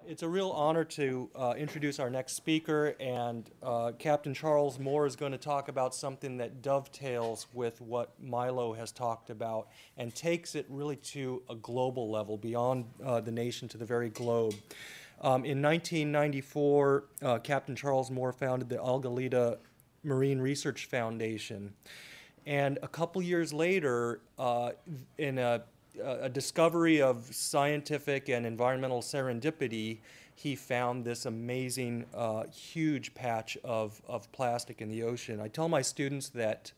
It's a real honor to introduce our next speaker, and Captain Charles Moore is going to talk about something that dovetails with what Milo has talked about and takes it really to a global level, beyond the nation to the very globe. In 1994, Captain Charles Moore founded the Algalita Marine Research Foundation. And a couple years later, in a discovery of scientific and environmental serendipity, he found this amazing, huge patch of plastic in the ocean. I tell my students that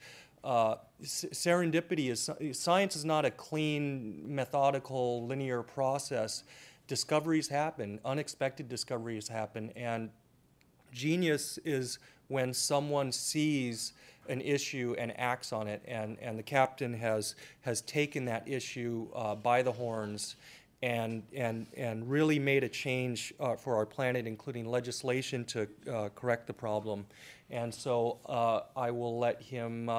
serendipity is, science is not a clean, methodical, linear process. Discoveries happen, unexpected discoveries happen, and genius is when someone sees an issue and acts on it, and the captain has taken that issue by the horns and really made a change for our planet, including legislation to correct the problem. And so I will let him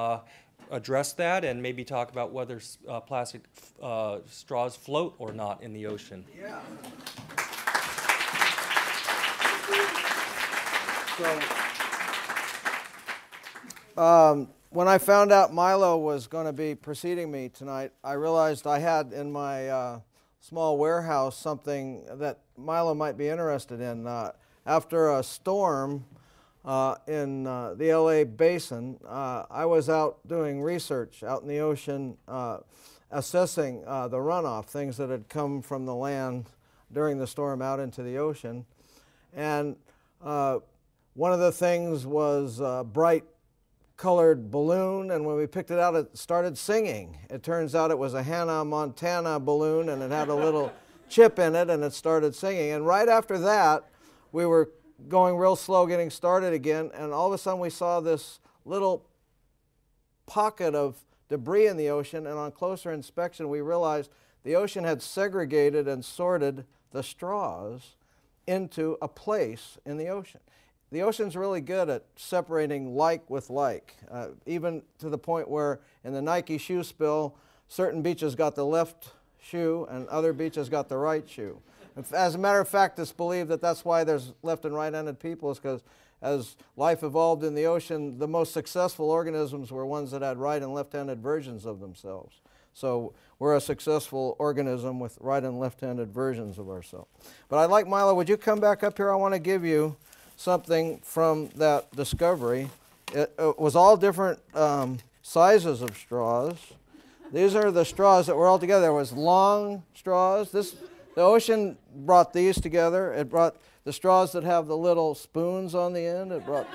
address that and maybe talk about whether plastic straws float or not in the ocean. Yeah. When I found out Milo was going to be preceding me tonight, I realized I had in my small warehouse something that Milo might be interested in. After a storm in the LA basin, I was out doing research out in the ocean, assessing the runoff, things that had come from the land during the storm out into the ocean. And one of the things was a bright colored balloon, and when we picked it out, it started singing. It turns out it was a Hannah Montana balloon, and it had a little chip in it, and it started singing. And right after that, we were going real slow getting started again, and all of a sudden we saw this little pocket of debris in the ocean, and on closer inspection we realized the ocean had segregated and sorted the straws into a place in the ocean. The ocean's really good at separating like with like, even to the point where in the Nike shoe spill, certain beaches got the left shoe and other beaches got the right shoe. As a matter of fact, it's believed that that's why there's left and right-handed people, is because as life evolved in the ocean, the most successful organisms were ones that had right and left-handed versions of themselves. So we're a successful organism with right and left-handed versions of ourselves. But I'd like, Milo, would you come back up here? I want to give you something from that discovery. It was all different sizes of straws. These are the straws that were all together. There was long straws. The ocean brought these together. It brought the straws that have the little spoons on the end. It brought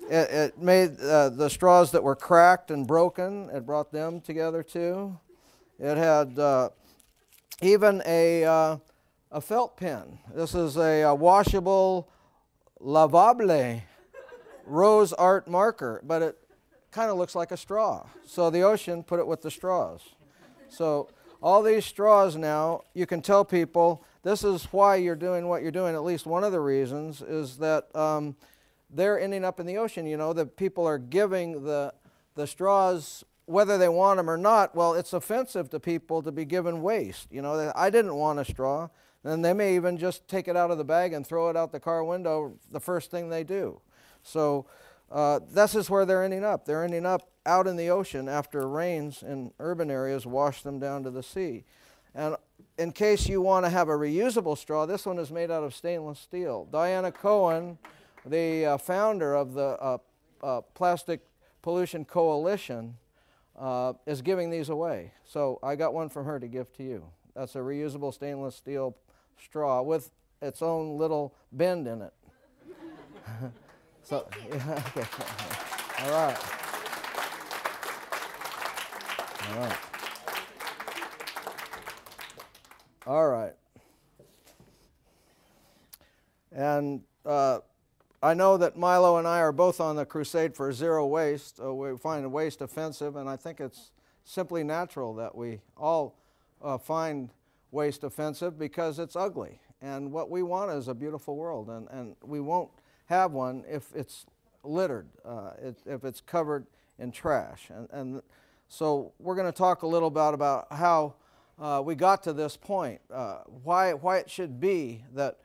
it made the straws that were cracked and broken. It brought them together too. It had even a felt pen. This is a washable, lavable rose art marker, but it kind of looks like a straw. So the ocean put it with the straws. So all these straws now, you can tell people this is why you're doing what you're doing. At least one of the reasons is that they're ending up in the ocean. You know, that people are giving the straws whether they want them or not. Well, it's offensive to people to be given waste. You know, I didn't want a straw. And they may even just take it out of the bag and throw it out the car window the first thing they do. So this is where they're ending up. They're ending up out in the ocean after rains in urban areas wash them down to the sea. And in case you want to have a reusable straw, this one is made out of stainless steel. Diana Cohen, the founder of the Plastic Pollution Coalition, is giving these away. So I got one from her to give to you. That's a reusable stainless steel straw with its own little bend in it. So, yeah, okay. All right. All right. All right. And I know that Milo and I are both on the crusade for zero waste. We find waste offensive, and I think it's simply natural that we all find waste offensive because it's ugly. And what we want is a beautiful world, and we won't have one if it's littered, if it's covered in trash. And so we're going to talk a little bit about how we got to this point, why it should be that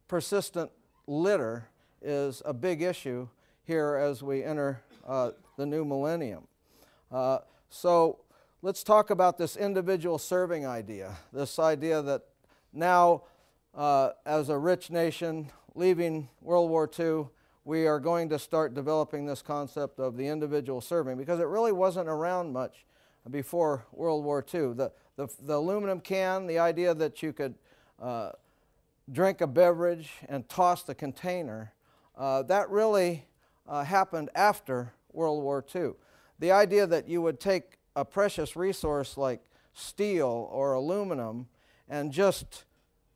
persistent litter is a big issue here as we enter the new millennium. So let's talk about this individual serving idea, this idea that now as a rich nation leaving World War II, we are going to start developing this concept of the individual serving, because it really wasn't around much before World War II. The aluminum can, the idea that you could drink a beverage and toss the container, that really happened after World War II. The idea that you would take a precious resource like steel or aluminum and just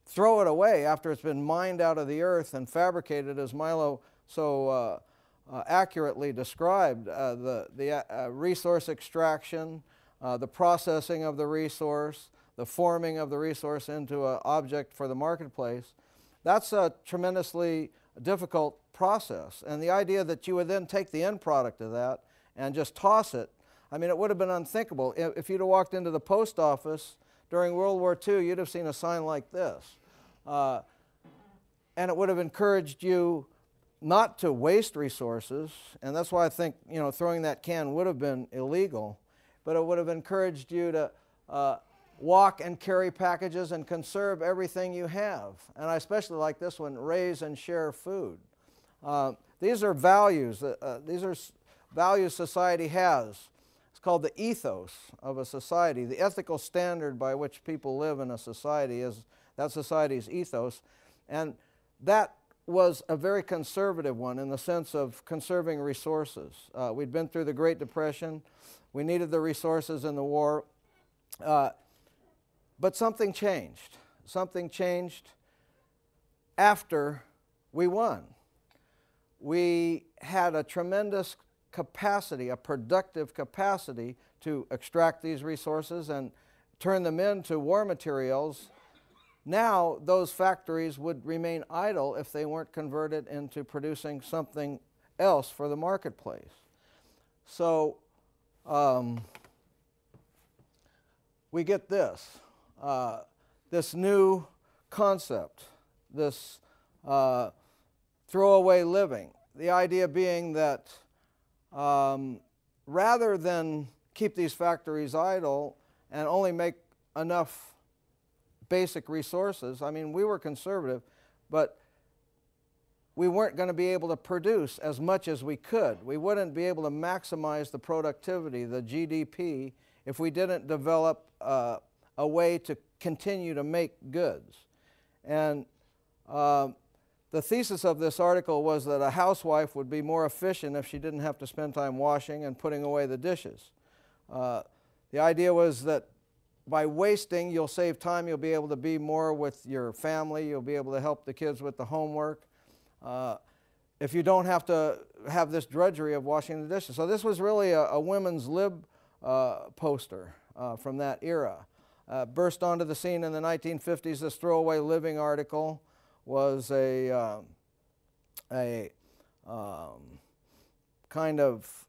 throw it away after it's been mined out of the earth and fabricated, as Milo so accurately described, the resource extraction, the processing of the resource, the forming of the resource into an object for the marketplace. That's a tremendously difficult process. And the idea that you would then take the end product of that and just toss it, I mean, it would have been unthinkable. If you'd have walked into the post office during World War II, you'd have seen a sign like this. And it would have encouraged you not to waste resources, and that's why I think, you know, throwing that can would have been illegal, but it would have encouraged you to walk and carry packages and conserve everything you have. And I especially like this one, raise and share food. These are values. These are values society has. It's called the ethos of a society. The ethical standard by which people live in a society is that society's ethos. And that was a very conservative one in the sense of conserving resources. We'd been through the Great Depression. We needed the resources in the war. But something changed. Something changed after we won. We had a tremendous capacity, a productive capacity to extract these resources and turn them into war materials. Now those factories would remain idle if they weren't converted into producing something else for the marketplace. So we get this, this new concept, this throwaway living. The idea being that rather than keep these factories idle and only make enough basic resources, I mean, we were conservative, but we weren't going to be able to produce as much as we could. We wouldn't be able to maximize the productivity, the GDP, if we didn't develop a way to continue to make goods. And the thesis of this article was that a housewife would be more efficient if she didn't have to spend time washing and putting away the dishes. The idea was that by wasting, you'll save time, you'll be able to be more with your family, you'll be able to help the kids with the homework, if you don't have to have this drudgery of washing the dishes. So this was really a women's lib poster from that era. Burst onto the scene in the 1950s. This Throwaway Living article was a kind of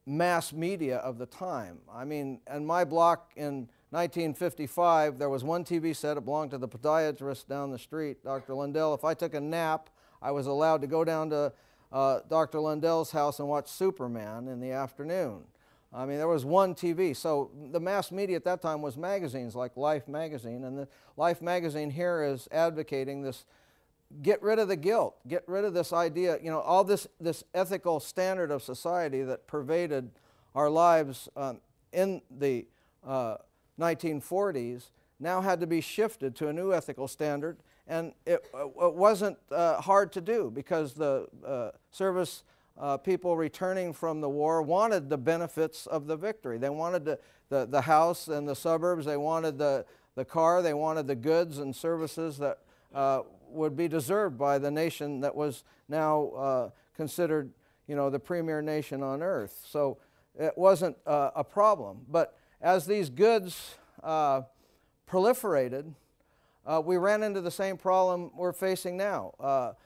mass media of the time. I mean, in my block in 1955, there was one TV set. It belonged to the podiatrist down the street, Dr. Lundell. If I took a nap, I was allowed to go down to Dr. Lundell's house and watch Superman in the afternoon. I mean, there was one TV. So the mass media at that time was magazines like Life magazine. And the Life magazine here is advocating this, get rid of the guilt, get rid of this idea, you know, all this ethical standard of society that pervaded our lives in the 1940s now had to be shifted to a new ethical standard. And it wasn't hard to do, because the service people returning from the war wanted the benefits of the victory. They wanted the house and the suburbs, they wanted the car, they wanted the goods and services that would be deserved by the nation that was now considered, you know, the premier nation on earth. So it wasn't a problem. But as these goods proliferated, we ran into the same problem we're facing now.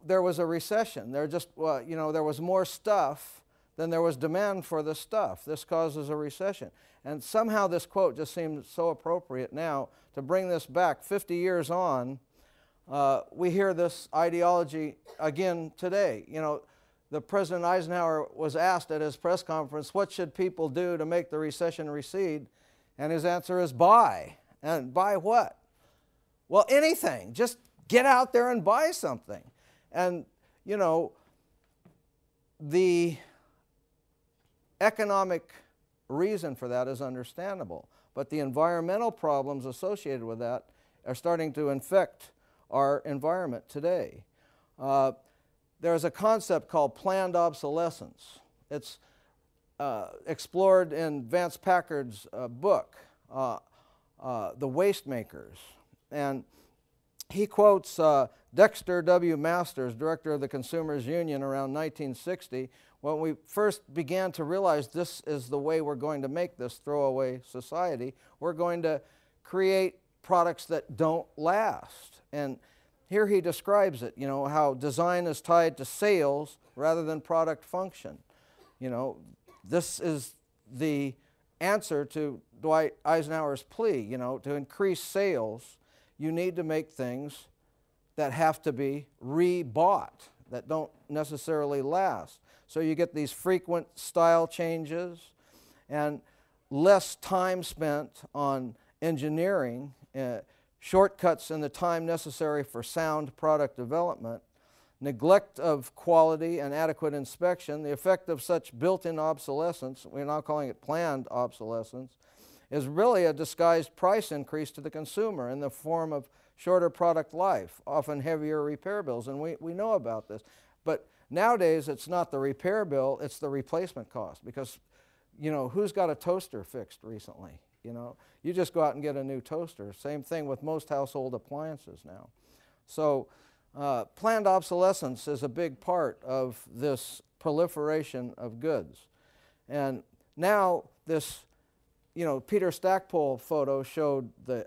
There was a recession. There just, you know, there was more stuff then there was demand for the stuff. This causes a recession. And somehow this quote just seems so appropriate now to bring this back 50 years on. We hear this ideology again today. You know, the President Eisenhower was asked at his press conference, what should people do to make the recession recede? And his answer is buy. And buy what? Well, anything. Just get out there and buy something. And, you know, the economic reason for that is understandable, but the environmental problems associated with that are starting to infect our environment today. There's a concept called planned obsolescence. It's explored in Vance Packard's book, The Waste Makers. And he quotes Dexter W. Masters, director of the Consumers Union around 1960, when we first began to realize this is the way we're going to make this throwaway society. We're going to create products that don't last. And here he describes it, you know, how design is tied to sales rather than product function. You know, this is the answer to Dwight Eisenhower's plea, you know, to increase sales, you need to make things that have to be rebought, that don't necessarily last. So you get these frequent style changes and less time spent on engineering, shortcuts in the time necessary for sound product development, neglect of quality and adequate inspection. The effect of such built-in obsolescence, we're now calling it planned obsolescence, is really a disguised price increase to the consumer in the form of shorter product life, often heavier repair bills, and we know about this. But nowadays, it's not the repair bill, it's the replacement cost, because, you know, who's got a toaster fixed recently? You know, you just go out and get a new toaster. Same thing with most household appliances now. So planned obsolescence is a big part of this proliferation of goods. And now this, you know, Peter Stackpole photo showed the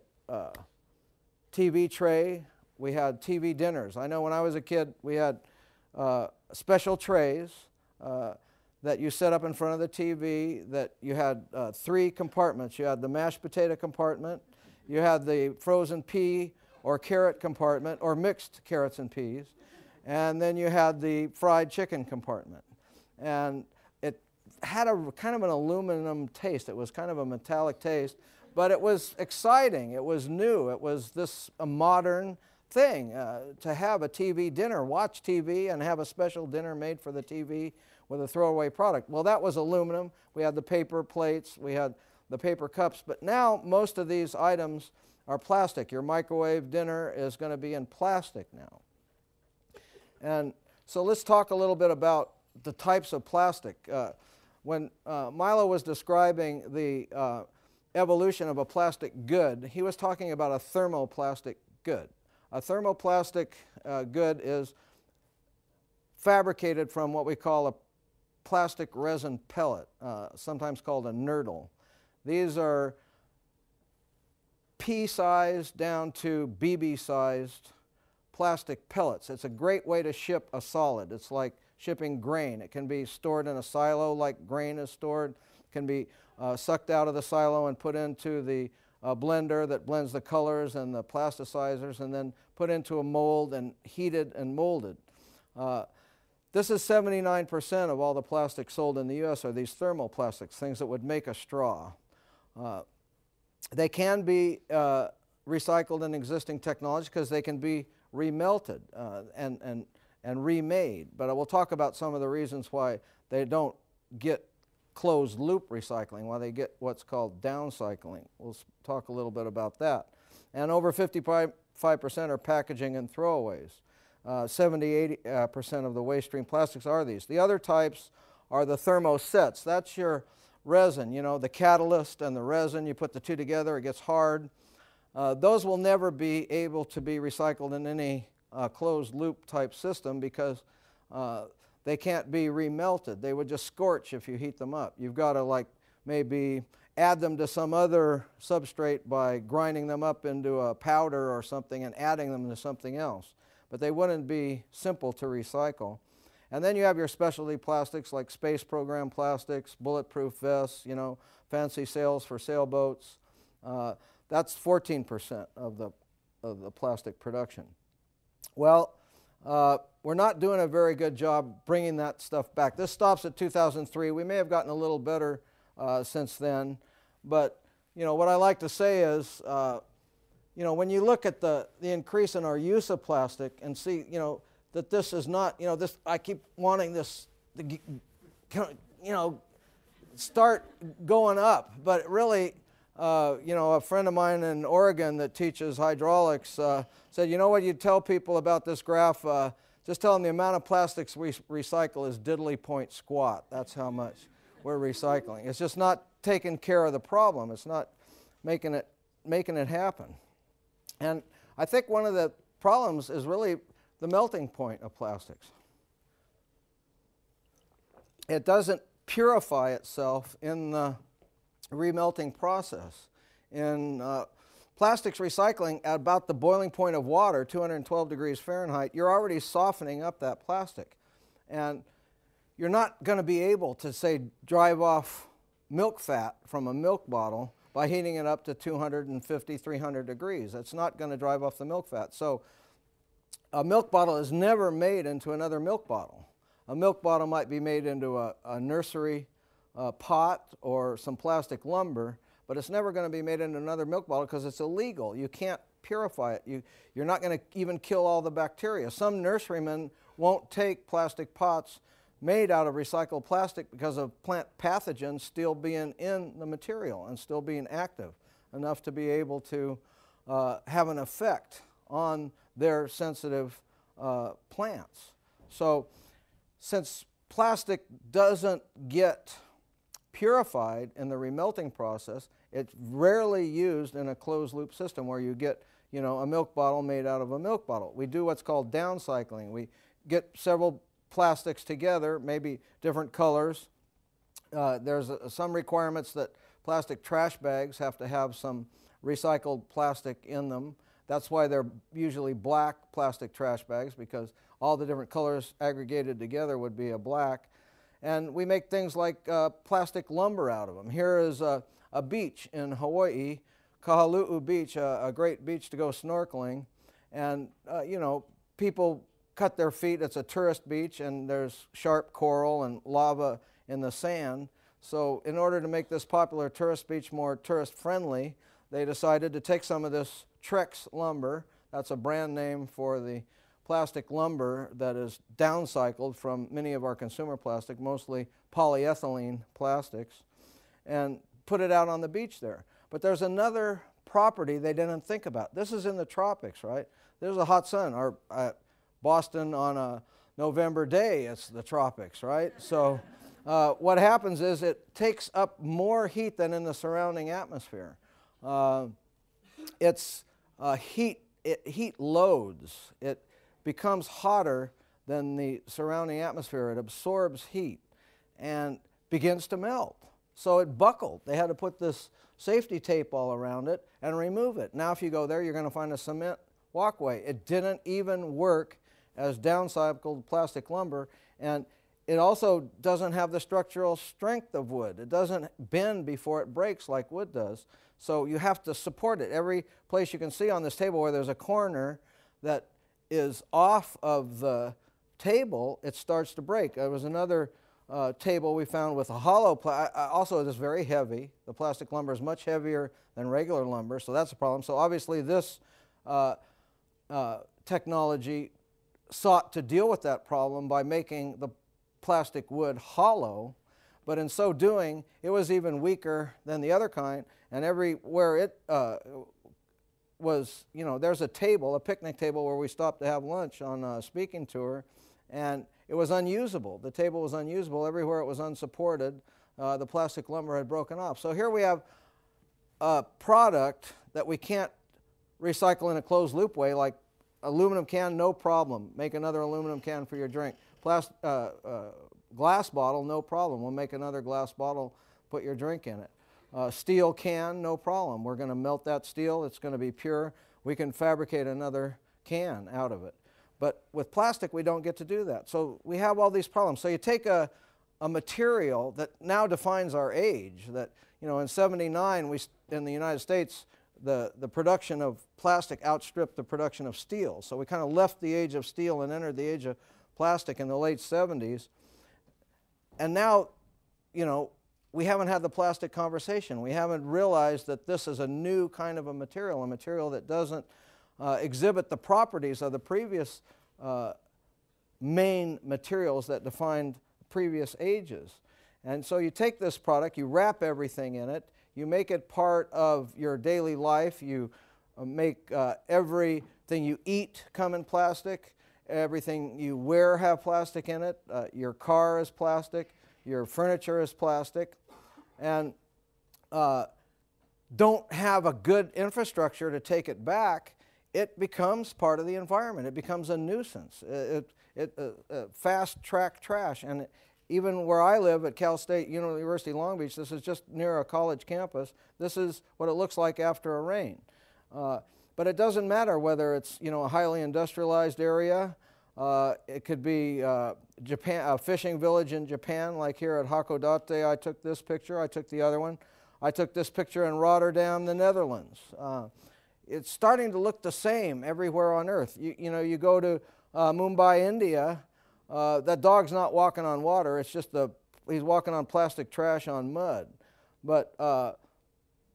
TV tray. We had TV dinners. I know when I was a kid, we had special trays that you set up in front of the TV, that you had 3 compartments. You had the mashed potato compartment, you had the frozen pea or carrot compartment, or mixed carrots and peas, and then you had the fried chicken compartment. And it had a kind of an aluminum taste. It was kind of a metallic taste, but it was exciting. It was new. It was a modern thing to have a TV dinner, watch TV and have a special dinner made for the TV with a throwaway product. Well, that was aluminum. We had the paper plates, we had the paper cups, but now most of these items are plastic. Your microwave dinner is going to be in plastic now. And so let's talk a little bit about the types of plastic. When Milo was describing the evolution of a plastic good, he was talking about a thermoplastic good. A thermoplastic good is fabricated from what we call a plastic resin pellet, sometimes called a nurdle. These are pea-sized down to BB-sized plastic pellets. It's a great way to ship a solid. It's like shipping grain. It can be stored in a silo like grain is stored. It can be sucked out of the silo and put into the blender that blends the colors and the plasticizers, and then put into a mold and heated and molded. This is 79% of all the plastics sold in the U.S. are these thermoplastics, things that would make a straw. They can be recycled in existing technology because they can be remelted and remade. But I will talk about some of the reasons why they don't get closed loop recycling, why they get what's called downcycling. We'll talk a little bit about that. And over 55% are packaging and throwaways. 70–80% of the waste stream plastics are these. The other types are the thermosets. That's your resin, you know, the catalyst and the resin. You put the two together, it gets hard. Those will never be able to be recycled in any closed loop type system because they can't be remelted. They would just scorch if you heat them up. You've got to like maybe add them to some other substrate by grinding them up into a powder or something and adding them to something else. But they wouldn't be simple to recycle. And then you have your specialty plastics like space program plastics, bulletproof vests, you know, fancy sails for sailboats. That's 14% of the plastic production. Well, we're not doing a very good job bringing that stuff back. This stops at 2003. We may have gotten a little better since then, but you know what I like to say is, you know, when you look at the increase in our use of plastic and see, you know, that this is not, you know, this, I keep wanting this to, you know, start going up, but really, you know, a friend of mine in Oregon that teaches hydraulics said, you know what you tell people about this graph, just tell them the amount of plastics we recycle is diddly point squat. That's how much we're recycling. It's just not taking care of the problem. It's not making it happen. And I think one of the problems is really the melting point of plastics. It doesn't purify itself in the remelting process. In plastics recycling, at about the boiling point of water, 212 degrees Fahrenheit, you're already softening up that plastic. And you're not going to be able to, say, drive off milk fat from a milk bottle by heating it up to 250, 300 degrees. That's not going to drive off the milk fat. So a milk bottle is never made into another milk bottle. A milk bottle might be made into a nursery pot or some plastic lumber, but it's never going to be made into another milk bottle because it's illegal. You can't purify it. You're not going to even kill all the bacteria. Some nurserymen won't take plastic pots made out of recycled plastic because of plant pathogens still being in the material and still being active enough to be able to have an effect on their sensitive plants. So since plastic doesn't get purified in the remelting process, it's rarely used in a closed loop system where you get, you know, a milk bottle made out of a milk bottle. We do what's called downcycling. We get several plastics together, maybe different colors. There's some requirements that plastic trash bags have to have some recycled plastic in them. That's why they're usually black plastic trash bags, because all the different colors aggregated together would be a black. And we make things like plastic lumber out of them. Here is a beach in Hawaii, Kahalu'u Beach, a great beach to go snorkeling. And, you know, people cut their feet. It's a tourist beach, and there's sharp coral and lava in the sand. So in order to make this popular tourist beach more tourist-friendly, they decided to take some of this Trex lumber. That's a brand name for the plastic lumber that is downcycled from many of our consumer plastic, mostly polyethylene plastics, and put it out on the beach there. But there's another property they didn't think about. This is in the tropics, right? There's a hot sun. Boston on a November day, it's the tropics, right? So what happens is it takes up more heat than in the surrounding atmosphere. Heat loads. It becomes hotter than the surrounding atmosphere. It absorbs heat and begins to melt. So it buckled. They had to put this safety tape all around it and remove it. Now if you go there, you're going to find a cement walkway. It didn't even work as downcycled plastic lumber, and it also doesn't have the structural strength of wood. It doesn't bend before it breaks like wood does. So you have to support it. Every place you can see on this table where there's a corner that is off of the table, it starts to break. There was another table we found with a hollow, also it is very heavy. The plastic lumber is much heavier than regular lumber, so that's a problem. So obviously this technology sought to deal with that problem by making the plastic wood hollow, but in so doing, it was even weaker than the other kind, and everywhere it was, you know, there's a table, a picnic table where we stopped to have lunch on a speaking tour, and it was unusable. The table was unusable. Everywhere it was unsupported. The plastic lumber had broken off. So here we have a product that we can't recycle in a closed loop way, like aluminum can, no problem. Make another aluminum can for your drink. Glass bottle, no problem. We'll make another glass bottle, put your drink in it. Steel can, no problem. We're going to melt that steel. It's going to be pure. We can fabricate another can out of it. But with plastic, we don't get to do that. So we have all these problems. So you take a material that now defines our age, that, you know, in '79, in the United States, the production of plastic outstripped the production of steel. So we kind of left the age of steel and entered the age of plastic in the late '70s. And now, you know, we haven't had the plastic conversation. We haven't realized that this is a new kind of a material that doesn't exhibit the properties of the previous main materials that defined previous ages. And so you take this product, you wrap everything in it, you make it part of your daily life, you make everything you eat come in plastic, everything you wear have plastic in it, your car is plastic, your furniture is plastic, and don't have a good infrastructure to take it back, it becomes part of the environment. It becomes a nuisance. Fast-track trash. And even where I live at Cal State University Long Beach, this is just near a college campus, this is what it looks like after a rain. But it doesn't matter whether it's, you know, a highly industrialized area. It could be Japan, a fishing village in Japan, like here at Hakodate. I took this picture. I took the other one. I took this picture in Rotterdam, the Netherlands. It's starting to look the same everywhere on Earth. You know, you go to Mumbai, India, that dog's not walking on water. It's just he's walking on plastic trash on mud. But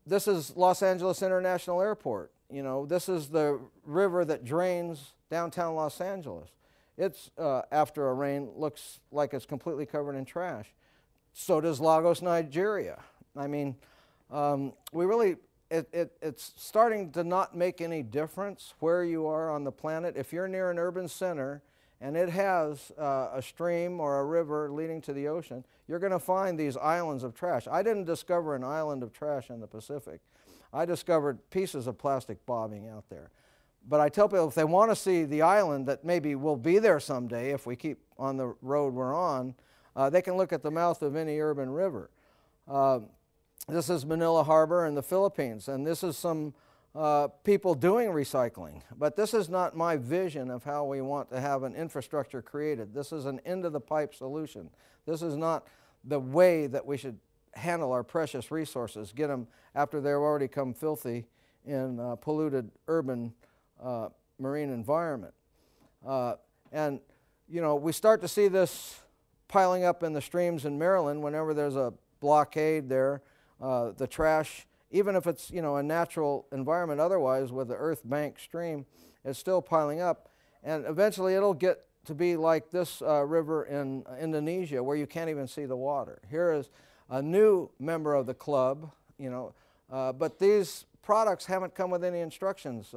this is Los Angeles International Airport. You know, this is the river that drains downtown Los Angeles. It's, after a rain, looks like it's completely covered in trash. So does Lagos, Nigeria. I mean, we really, it's starting to not make any difference where you are on the planet. If you're near an urban center and it has a stream or a river leading to the ocean, you're going to find these islands of trash. I didn't discover an island of trash in the Pacific. I discovered pieces of plastic bobbing out there. But I tell people, if they want to see the island that maybe will be there someday if we keep on the road we're on, they can look at the mouth of any urban river. This is Manila Harbor in the Philippines, and this is some people doing recycling. But this is not my vision of how we want to have an infrastructure created. This is an end-of-the-pipe solution. This is not the way that we should handle our precious resources, get them after they've already come filthy in polluted urban marine environment. And, you know, we start to see this piling up in the streams in Maryland whenever there's a blockade there. The trash, even if it's, you know, a natural environment otherwise with the earth bank stream, it's still piling up. And eventually it'll get to be like this river in Indonesia where you can't even see the water. Here is a new member of the club, you know, but these products haven't come with any instructions.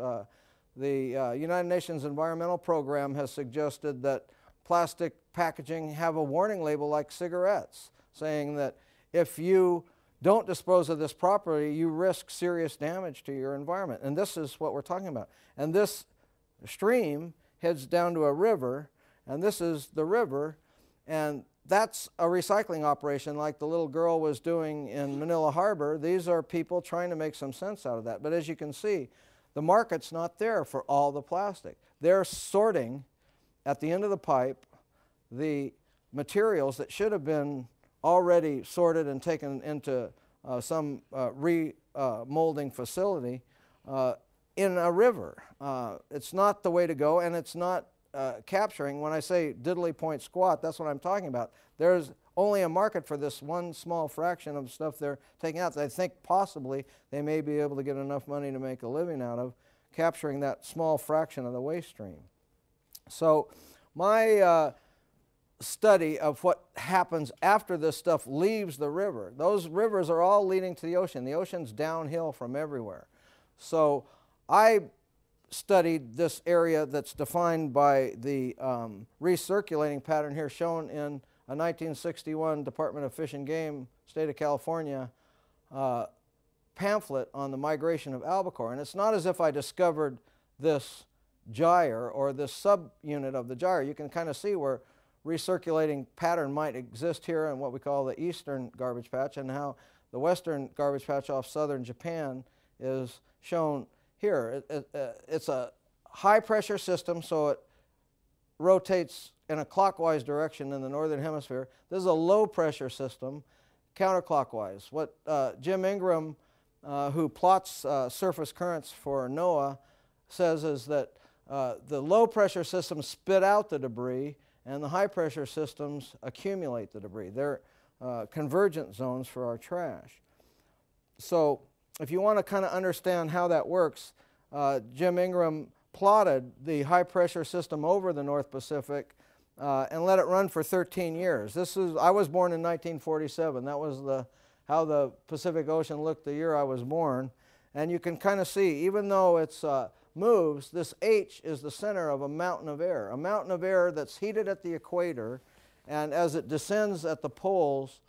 The United Nations Environmental Program has suggested that plastic packaging have a warning label like cigarettes, saying that if you don't dispose of this properly, you risk serious damage to your environment. And this is what we're talking about. And this stream heads down to a river, and this is the river, and that's a recycling operation like the little girl was doing in Manila Harbor. These are people trying to make some sense out of that. But as you can see, the market's not there for all the plastic. They're sorting at the end of the pipe the materials that should have been already sorted and taken into some remolding facility in a river. It's not the way to go, and it's not capturing. When I say diddly point squat, that's what I'm talking about. There's only a market for this one small fraction of stuff they're taking out. I think possibly they may be able to get enough money to make a living out of capturing that small fraction of the waste stream. So my study of what happens after this stuff leaves the river, those rivers are all leading to the ocean. The ocean's downhill from everywhere. So I studied this area that's defined by the recirculating pattern here shown in a 1961 Department of Fish and Game, State of California pamphlet on the migration of albacore. And it's not as if I discovered this gyre or this subunit of the gyre. You can kind of see where recirculating pattern might exist here in what we call the eastern garbage patch, and how the western garbage patch off southern Japan is shown here. It's a high pressure system, so it rotates in a clockwise direction in the northern hemisphere. This is a low pressure system, counterclockwise. What Jim Ingram, who plots surface currents for NOAA, says is that the low pressure systems spit out the debris and the high pressure systems accumulate the debris. They're convergent zones for our trash. So if you want to kind of understand how that works, Jim Ingram plotted the high pressure system over the North Pacific and let it run for 13 years. I was born in 1947. That was how the Pacific Ocean looked the year I was born. And you can kind of see, even though it moves, this H is the center of a mountain of air that's heated at the equator, and as it descends at the poles,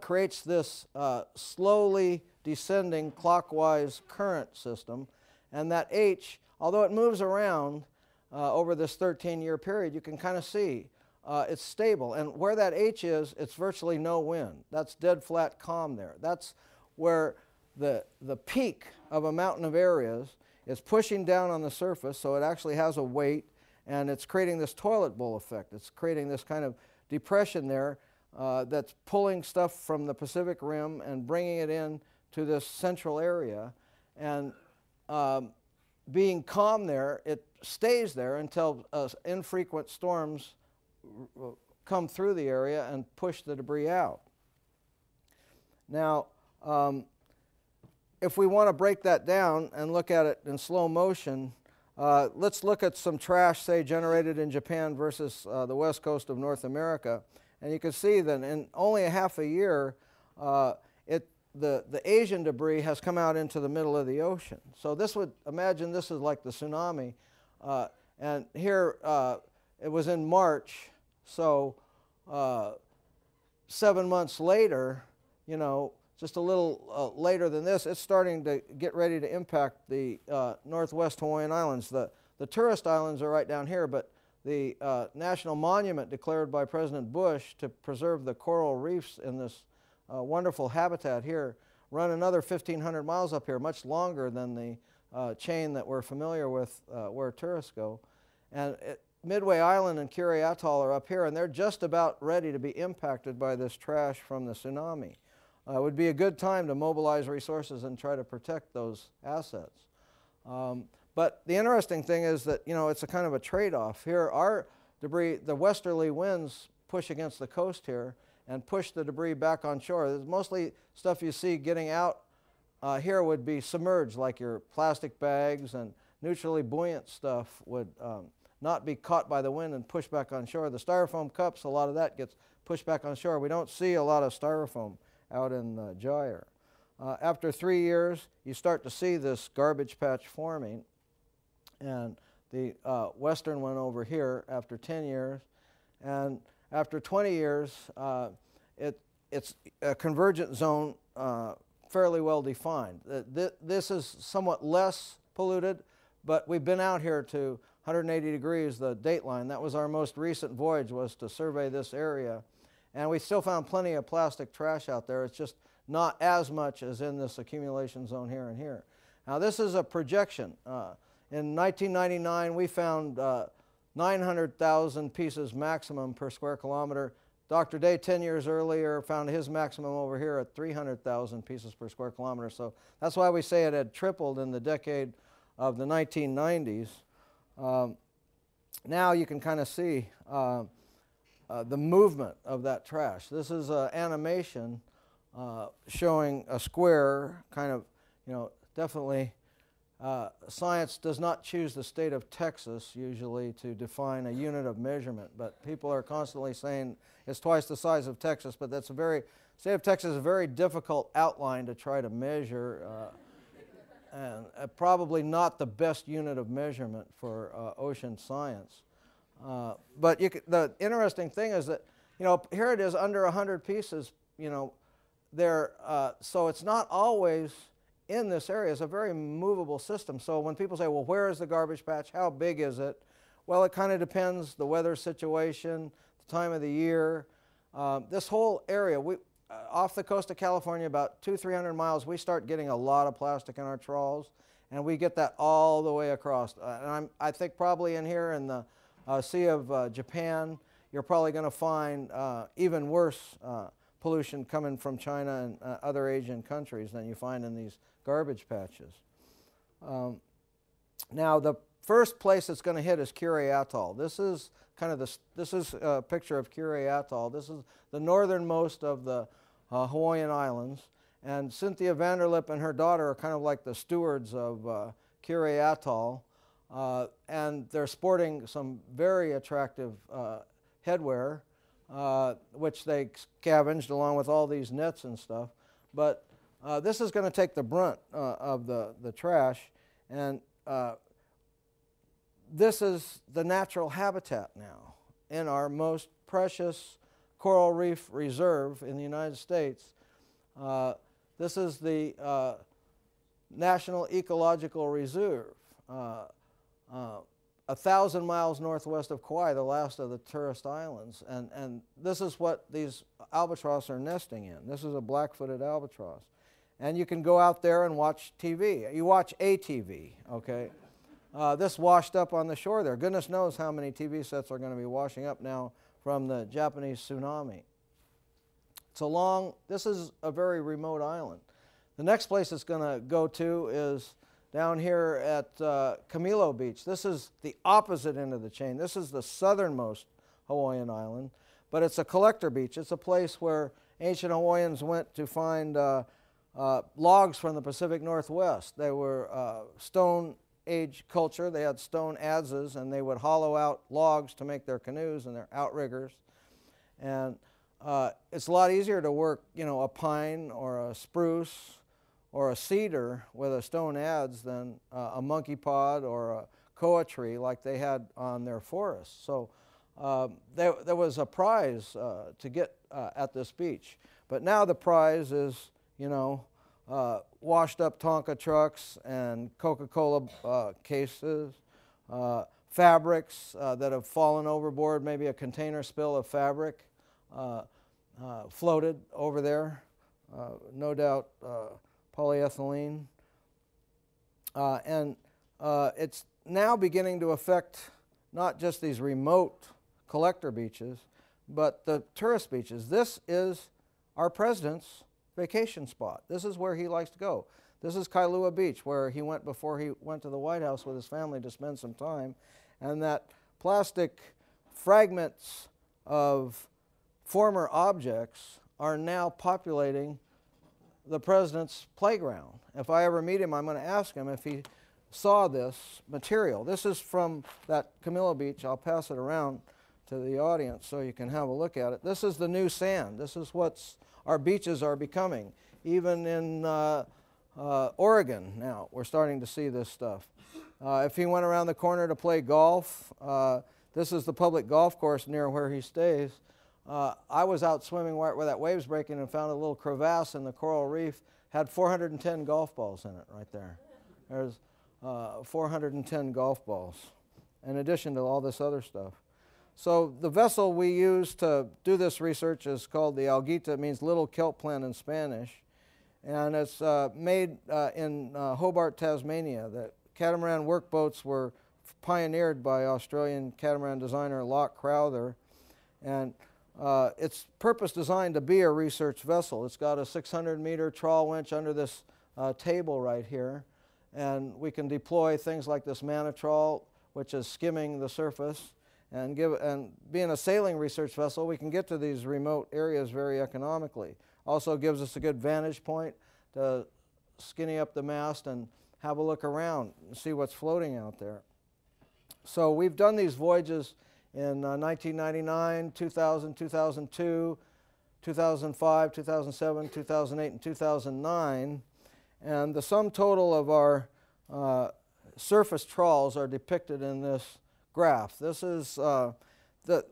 creates this slowly descending clockwise current system. And that H, although it moves around over this 13-year period, you can kind of see it's stable. And where that H is, it's virtually no wind. That's dead flat calm there. That's where the peak of a mountain of air is. It's pushing down on the surface, so it actually has a weight, and it's creating this toilet bowl effect. It's creating this kind of depression there that's pulling stuff from the Pacific Rim and bringing it in to this central area. And being calm there, it stays there until infrequent storms come through the area and push the debris out. Now, if we want to break that down and look at it in slow motion, let's look at some trash, say, generated in Japan versus the west coast of North America. And you can see that in only a half a year, the Asian debris has come out into the middle of the ocean. So imagine this is like the tsunami. And here, it was in March, so 7 months later, just a little later than this, it's starting to get ready to impact the Northwest Hawaiian Islands. The tourist islands are right down here, but the national monument declared by President Bush to preserve the coral reefs in this wonderful habitat here run another 1,500 miles up here, much longer than the chain that we're familiar with where tourists go. And Midway Island and Kure Atoll are up here, and they're just about ready to be impacted by this trash from the tsunami. It would be a good time to mobilize resources and try to protect those assets. But the interesting thing is that, it's a kind of a trade-off. Here, our debris, the westerly winds push against the coast here and push the debris back on shore. There's mostly stuff you see getting out here would be submerged, like your plastic bags, and neutrally buoyant stuff would not be caught by the wind and pushed back on shore. The styrofoam cups, a lot of that gets pushed back on shore. We don't see a lot of styrofoam out in Gyre. After 3 years, you start to see this garbage patch forming. And the western one over here after 10 years. And after 20 years, it's a convergent zone fairly well defined. This is somewhat less polluted, but we've been out here to 180 degrees, the date line. That was our most recent voyage, was to survey this area. And we still found plenty of plastic trash out there. It's just not as much as in this accumulation zone here and here. Now, this is a projection. In 1999, we found 900,000 pieces maximum per square kilometer. Dr. Day, 10 years earlier, found his maximum over here at 300,000 pieces per square kilometer. So that's why we say it had tripled in the decade of the 1990s. Now you can kind of see the movement of that trash. This is an animation showing a square, kind of, definitely. Science does not choose the state of Texas usually to define a unit of measurement, but people are constantly saying it's twice the size of Texas, but that's state of Texas is a very difficult outline to try to measure, and probably not the best unit of measurement for ocean science. But the interesting thing is that, here it is under 100 pieces, so it's not always in this area. It's a very movable system. So when people say, well, where is the garbage patch? How big is it? Well, it kind of depends, the weather situation, the time of the year. This whole area, off the coast of California, about 200-300 miles, we start getting a lot of plastic in our trawls, and we get that all the way across. And I think probably in here in the Sea of Japan, you're probably going to find even worse pollution coming from China and other Asian countries than you find in these garbage patches. Now, the first place it's going to hit is Kure Atoll. This is this is a picture of Kure Atoll. This is the northernmost of the Hawaiian Islands, and Cynthia Vanderlip and her daughter are kind of like the stewards of Kure Atoll, and they're sporting some very attractive headwear, which they scavenged along with all these nets and stuff. But this is going to take the brunt of the trash, and this is the natural habitat now in our most precious coral reef reserve in the United States. This is the National Ecological Reserve, 1,000 miles northwest of Kauai, the last of the tourist islands. And this is what these albatross are nesting in. This is a black-footed albatross. And you can go out there and watch TV. You watch ATV, okay? This washed up on the shore there. Goodness knows how many TV sets are going to be washing up now from the Japanese tsunami. This is a very remote island. The next place it's going to go to is down here at Camilo Beach. This is the opposite end of the chain. This is the southernmost Hawaiian island, but it's a collector beach. It's a place where ancient Hawaiians went to find logs from the Pacific Northwest. They were Stone Age culture. They had stone adzes, and they would hollow out logs to make their canoes and their outriggers. And it's a lot easier to work, you know, a pine or a spruce or a cedar with a stone adze than a monkey pod or a koa tree like they had on their forests. So there was a prize to get at this beach. But now the prize is, you know, washed up Tonka trucks and Coca-Cola cases, fabrics that have fallen overboard, maybe a container spill of fabric floated over there, no doubt polyethylene. And it's now beginning to affect not just these remote collector beaches, but the tourist beaches. This is our president's vacation spot. This is where he likes to go. This is Kailua Beach, where he went before he went to the White House with his family to spend some time. And that plastic fragments of former objects are now populating the president's playground. If I ever meet him, I'm going to ask him if he saw this material. This is from that Camilo Beach. I'll pass it around to the audience so you can have a look at it. This is the new sand. This is what our beaches are becoming. Even in Oregon now, we're starting to see this stuff. If he went around the corner to play golf, this is the public golf course near where he stays. I was out swimming right where that wave's breaking and found a little crevasse in the coral reef. Had 410 golf balls in it right there. There's 410 golf balls, in addition to all this other stuff. So the vessel we use to do this research is called the Alguita. It means little kelp plant in Spanish. And it's made in Hobart, Tasmania. The catamaran workboats were pioneered by Australian catamaran designer Locke Crowther. And it's purpose designed to be a research vessel. It's got a 600-meter trawl winch under this table right here. And we can deploy things like this manotrawl, which is skimming the surface. And being a sailing research vessel, we can get to these remote areas very economically. Also gives us a good vantage point to skinny up the mast and have a look around and see what's floating out there. So we've done these voyages in 1999, 2000, 2002, 2005, 2007, 2008, and 2009. And the sum total of our surface trawls are depicted in this graph. This is in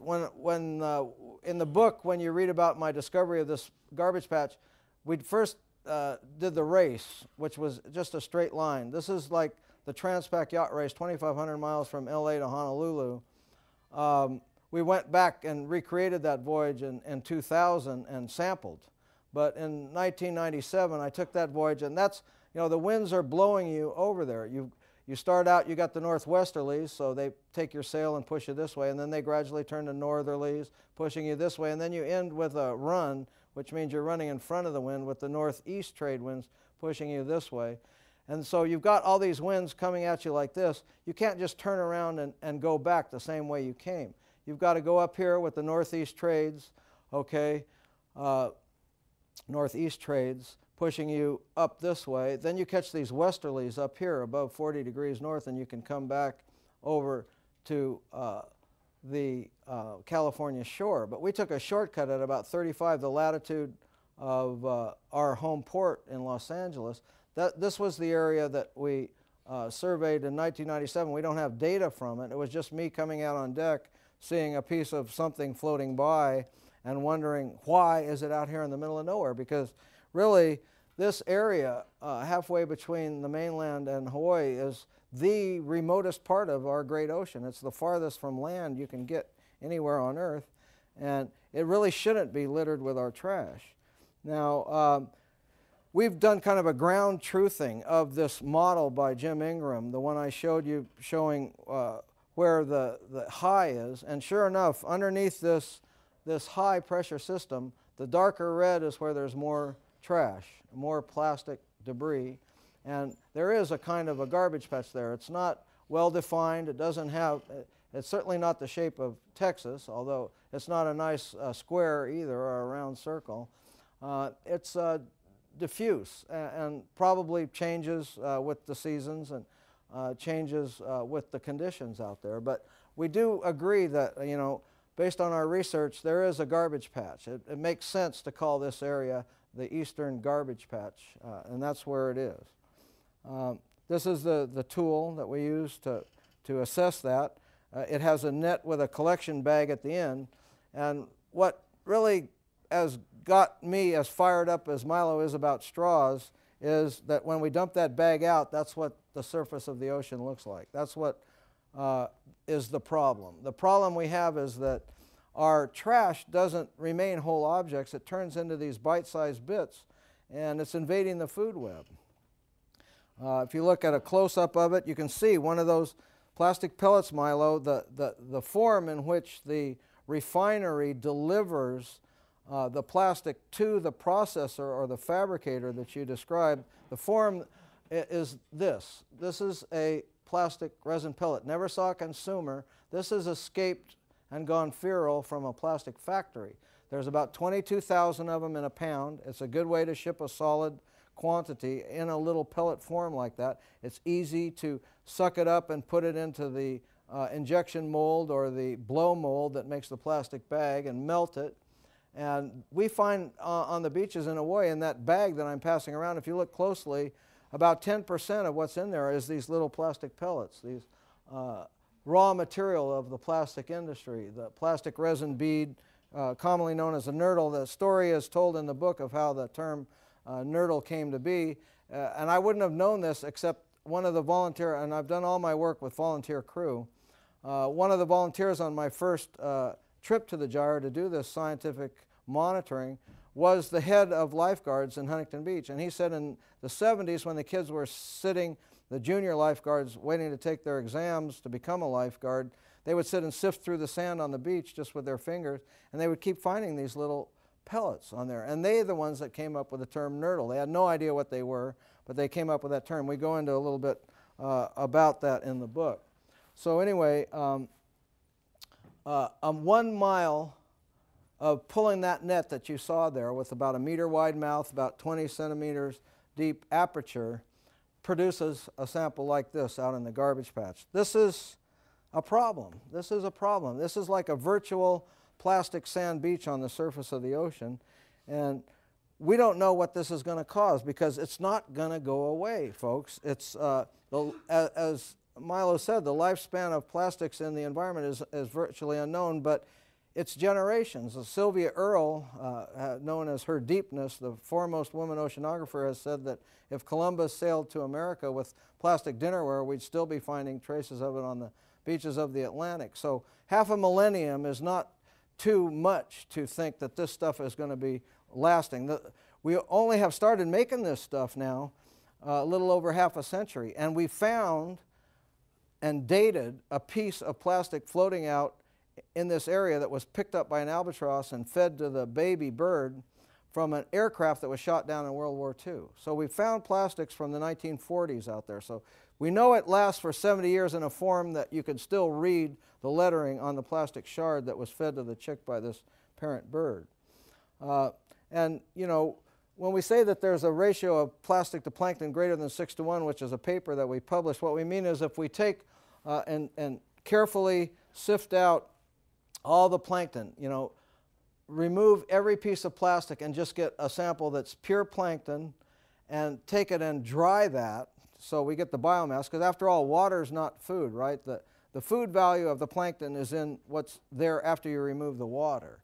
the book, when you read about my discovery of this garbage patch, we first did the race, which was just a straight line. This is like the Transpac yacht race, 2,500 miles from LA to Honolulu. We went back and recreated that voyage in 2000 and sampled. But in 1997, I took that voyage, and that's, you know, the winds are blowing you over there. You You start out, you got the northwesterlies, so they take your sail and push you this way, and then they gradually turn to northerlies, pushing you this way, and then you end with a run, which means you're running in front of the wind with the northeast trade winds pushing you this way. And so you've got all these winds coming at you like this. You can't just turn around and go back the same way you came. You've got to go up here with the northeast trades, okay, northeast trades, pushing you up this way. Then you catch these westerlies up here above 40 degrees north, and you can come back over to the California shore. But we took a shortcut at about 35, the latitude of our home port in Los Angeles. This was the area that we surveyed in 1997. We don't have data from it. It was just me coming out on deck, seeing a piece of something floating by and wondering, why is it out here in the middle of nowhere? Because really, this area halfway between the mainland and Hawaii is the remotest part of our great ocean. It's the farthest from land you can get anywhere on Earth, and it really shouldn't be littered with our trash. Now, we've done kind of a ground truthing of this model by Jim Ingram, the one I showed you showing where the high is, and sure enough, underneath this high pressure system, the darker red is where there's more trash, more plastic debris, and there is a kind of a garbage patch there. It's not well defined. It doesn't have, it's certainly not the shape of Texas, although it's not a nice square either or a round circle. It's diffuse and probably changes with the seasons and changes with the conditions out there. But we do agree that, you know, based on our research, there is a garbage patch. It makes sense to call this area the Eastern Garbage Patch, and that's where it is. This is the tool that we use to assess that. It has a net with a collection bag at the end, and what really has got me as fired up as Milo is about straws is that when we dump that bag out, that's what the surface of the ocean looks like. That's what is the problem. The problem we have is that our trash doesn't remain whole objects. It turns into these bite-sized bits, and it's invading the food web. If you look at a close-up of it, you can see one of those plastic pellets, Milo, the form in which the refinery delivers the plastic to the processor or the fabricator that you described. The form is this. This is a plastic resin pellet. Never saw a consumer. This has escaped and gone feral from a plastic factory. There's about 22,000 of them in a pound. It's a good way to ship a solid quantity in a little pellet form like that. It's easy to suck it up and put it into the injection mold or the blow mold that makes the plastic bag and melt it. And we find on the beaches in Hawaii, in that bag that I'm passing around, if you look closely, about 10% of what's in there is these little plastic pellets, these raw material of the plastic industry, the plastic resin bead, commonly known as a nurdle. The story is told in the book of how the term nurdle came to be, and I wouldn't have known this except one of the volunteer, and I've done all my work with volunteer crew. One of the volunteers on my first trip to the gyre to do this scientific monitoring was the head of lifeguards in Huntington Beach, and he said in the 70s when the kids were sitting, the junior lifeguards waiting to take their exams to become a lifeguard, they would sit and sift through the sand on the beach just with their fingers, and they would keep finding these little pellets on there. And they're the ones that came up with the term nurdle. They had no idea what they were, but they came up with that term. We go into a little bit about that in the book. So anyway, 1 mile of pulling that net that you saw there with about a meter wide mouth, about 20 centimeters deep aperture, produces a sample like this out in the garbage patch. This is a problem. This is a problem. This is like a virtual plastic sand beach on the surface of the ocean, and we don't know what this is going to cause because it's not going to go away, folks. It's as Milo said, the lifespan of plastics in the environment is virtually unknown, but it's generations. Sylvia Earle, known as her deepness, the foremost woman oceanographer, has said that if Columbus sailed to America with plastic dinnerware, we'd still be finding traces of it on the beaches of the Atlantic. So half a millennium is not too much to think that this stuff is going to be lasting. We only have started making this stuff now a little over half a century, and we found and dated a piece of plastic floating out in this area that was picked up by an albatross and fed to the baby bird from an aircraft that was shot down in World War II. So we found plastics from the 1940s out there. So we know it lasts for 70 years in a form that you could still read the lettering on the plastic shard that was fed to the chick by this parent bird. And you know, when we say that there's a ratio of plastic to plankton greater than 6:1, which is a paper that we published, what we mean is if we take and carefully sift out all the plankton, you know, remove every piece of plastic and just get a sample that's pure plankton and take it and dry that so we get the biomass, because after all, water is not food, right? The food value of the plankton is in what's there after you remove the water.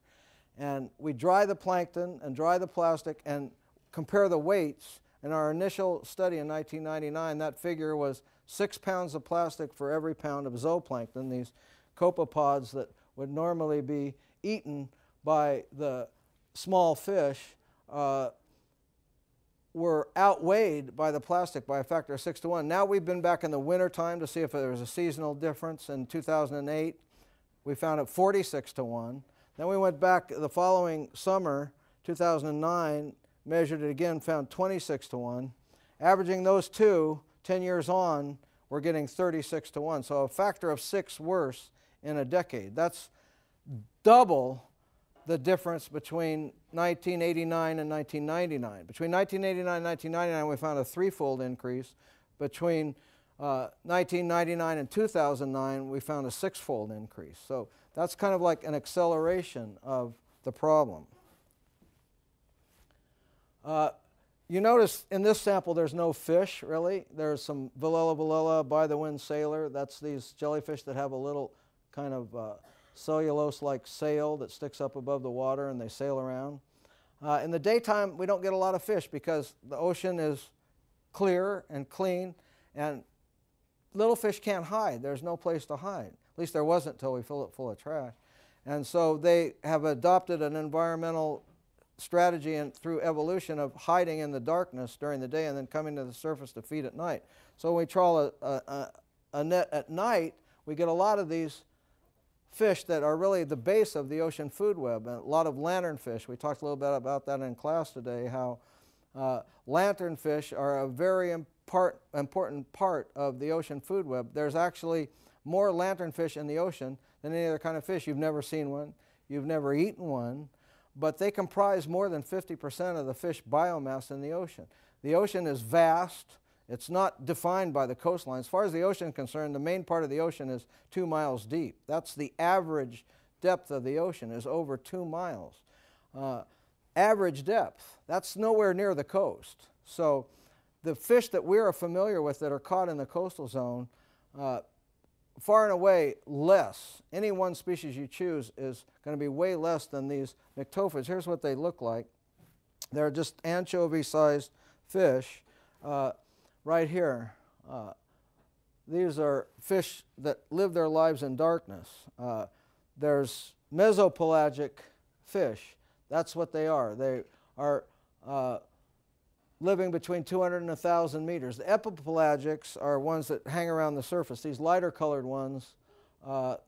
And we dry the plankton and dry the plastic and compare the weights. In our initial study in 1999, that figure was 6 pounds of plastic for every pound of zooplankton, these copepods that would normally be eaten by the small fish, were outweighed by the plastic by a factor of 6:1. Now we've been back in the winter time to see if there was a seasonal difference. In 2008, we found it 46:1. Then we went back the following summer, 2009, measured it again, found 26:1. Averaging those two, 10 years on, we're getting 36:1. So a factor of 6 worse in a decade. That's double the difference between 1989 and 1999. Between 1989 and 1999, we found a 3-fold increase. Between 1999 and 2009, we found a 6-fold increase. So that's kind of like an acceleration of the problem. You notice in this sample there's no fish, really. There's some Velella by-the-wind sailor. That's these jellyfish that have a little kind of cellulose-like sail that sticks up above the water and they sail around. In the daytime, we don't get a lot of fish because the ocean is clear and clean, and little fish can't hide. There's no place to hide. At least there wasn't until we fill it full of trash. And so they have adopted an environmental strategy and through evolution of hiding in the darkness during the day and then coming to the surface to feed at night. So when we trawl a net at night, we get a lot of these fish that are really the base of the ocean food web, and a lot of lanternfish. We talked a little bit about that in class today, how lanternfish are a very important part of the ocean food web. There's actually more lanternfish in the ocean than any other kind of fish. You've never seen one, you've never eaten one, but they comprise more than 50% of the fish biomass in the ocean. The ocean is vast. It's not defined by the coastline. As far as the ocean is concerned, the main part of the ocean is 2 miles deep. That's the average depth of the ocean, is over 2 miles. Average depth, that's nowhere near the coast. So the fish that we're familiar with that are caught in the coastal zone, far and away less. Any one species you choose is going to be way less than these myctophids. Here's what they look like. They're just anchovy-sized fish. Right here, these are fish that live their lives in darkness. There's mesopelagic fish. That's what they are. They are living between 200 and 1,000 meters. The epipelagics are ones that hang around the surface. These lighter colored ones,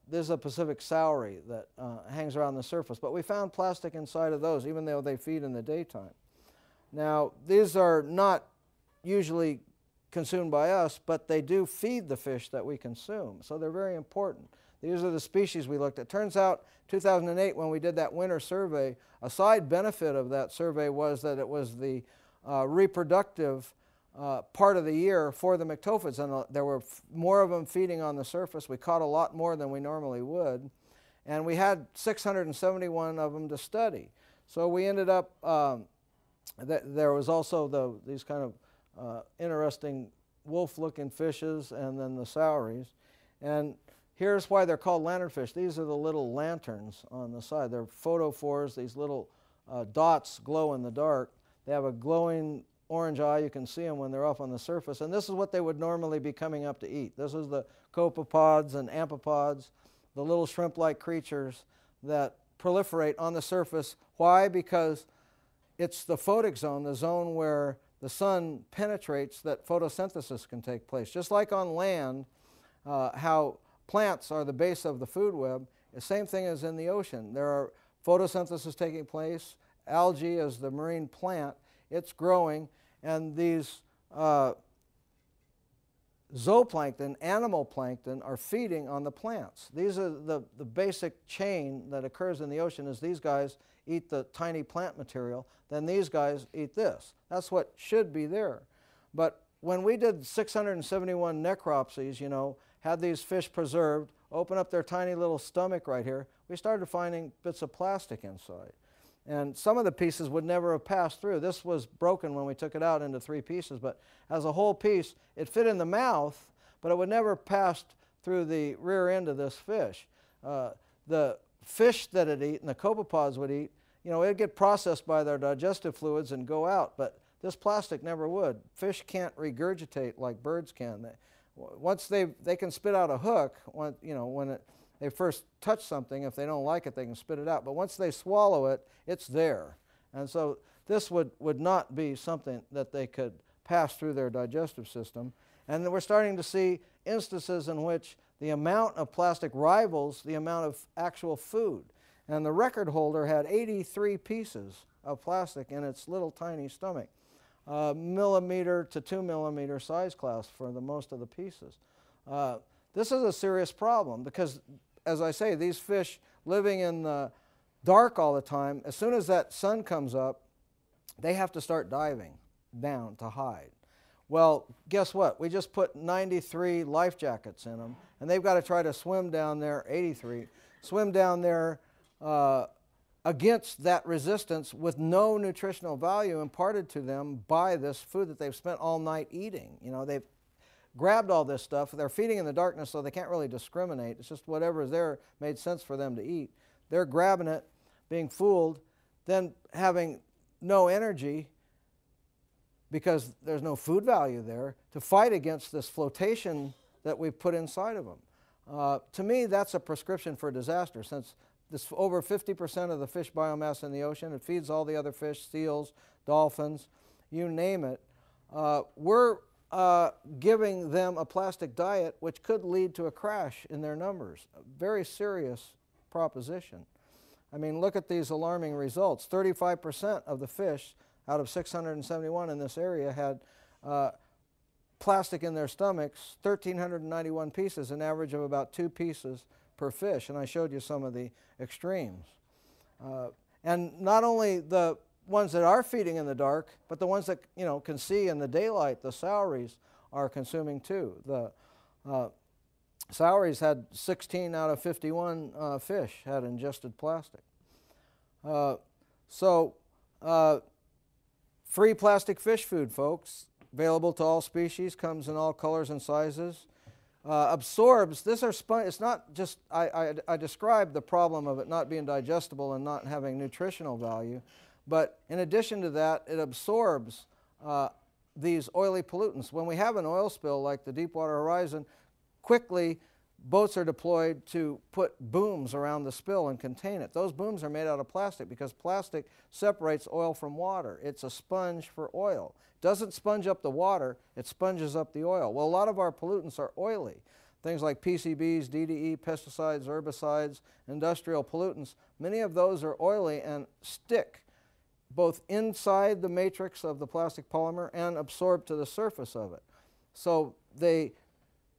this is a Pacific saury that hangs around the surface. But we found plastic inside of those, even though they feed in the daytime. Now, these are not usually consumed by us, but they do feed the fish that we consume. So they're very important. These are the species we looked at. Turns out, 2008, when we did that winter survey, a side benefit of that survey was that it was the reproductive part of the year for the myctophids, and there were more of them feeding on the surface. We caught a lot more than we normally would, and we had 671 of them to study. So we ended up, there was also these kind of interesting wolf-looking fishes, and then the sauries. And here's why they're called lanternfish. These are the little lanterns on the side. They're photophores. These little dots glow in the dark. They have a glowing orange eye. You can see them when they're up on the surface. And this is what they would normally be coming up to eat. This is the copepods and amphipods, the little shrimp-like creatures that proliferate on the surface. Why? Because it's the photic zone, the zone where the sun penetrates, that photosynthesis can take place. Just like on land, how plants are the base of the food web. The same thing as in the ocean. There are photosynthesis taking place. Algae is the marine plant. It's growing, and these zooplankton, animal plankton, are feeding on the plants. These are the basic chain that occurs in the ocean is these guys eat the tiny plant material, then these guys eat this. That's what should be there. But when we did 671 necropsies, you know, had these fish preserved, open up their tiny little stomach right here, we started finding bits of plastic inside. And some of the pieces would never have passed through. This was broken when we took it out into 3 pieces, but as a whole piece, it fit in the mouth, but it would never have passed through the rear end of this fish. The fish that it eat and the copepods would eat, you know, it'd get processed by their digestive fluids and go out, but this plastic never would. Fish can't regurgitate like birds can. Once they can spit out a hook, when, you know, when they first touch something, if they don't like it, they can spit it out. But once they swallow it, it's there. And so this would not be something that they could pass through their digestive system. And then we're starting to see instances in which the amount of plastic rivals the amount of actual food. And the record holder had 83 pieces of plastic in its little tiny stomach, millimeter to 2 millimeter size class for the most of the pieces. This is a serious problem because, as I say, these fish living in the dark all the time, as soon as that sun comes up, they have to start diving down to hide. Well, guess what? We just put 93 life jackets in them, and they've got to try to swim down there, 83, swim down there against that resistance with no nutritional value imparted to them by this food that they've spent all night eating. You know, they've grabbed all this stuff. They're feeding in the darkness, so they can't really discriminate. It's just whatever is there made sense for them to eat. They're grabbing it, being fooled, then having no energy because there's no food value there to fight against this flotation that we've put inside of them. To me, that's a prescription for disaster, since this over 50% of the fish biomass in the ocean, it feeds all the other fish, seals, dolphins, you name it. We're giving them a plastic diet which could lead to a crash in their numbers. A very serious proposition. I mean, look at these alarming results. 35% of the fish out of 671 in this area had plastic in their stomachs, 1,391 pieces, an average of about 2 pieces per fish, and I showed you some of the extremes. And not only the ones that are feeding in the dark, but the ones that, you know, can see in the daylight, the sauries are consuming too. The sauries had 16 out of 51 fish had ingested plastic. Free plastic fish food, folks, available to all species, comes in all colors and sizes. Absorbs, it's not just, I described the problem of it not being digestible and not having nutritional value, but in addition to that, it absorbs these oily pollutants. When we have an oil spill like the Deepwater Horizon, quickly boats are deployed to put booms around the spill and contain it. Those booms are made out of plastic because plastic separates oil from water. It's a sponge for oil. It doesn't sponge up the water, it sponges up the oil. Well, a lot of our pollutants are oily. Things like PCBs, DDE, pesticides, herbicides, industrial pollutants, many of those are oily and stick both inside the matrix of the plastic polymer and absorb to the surface of it. So they,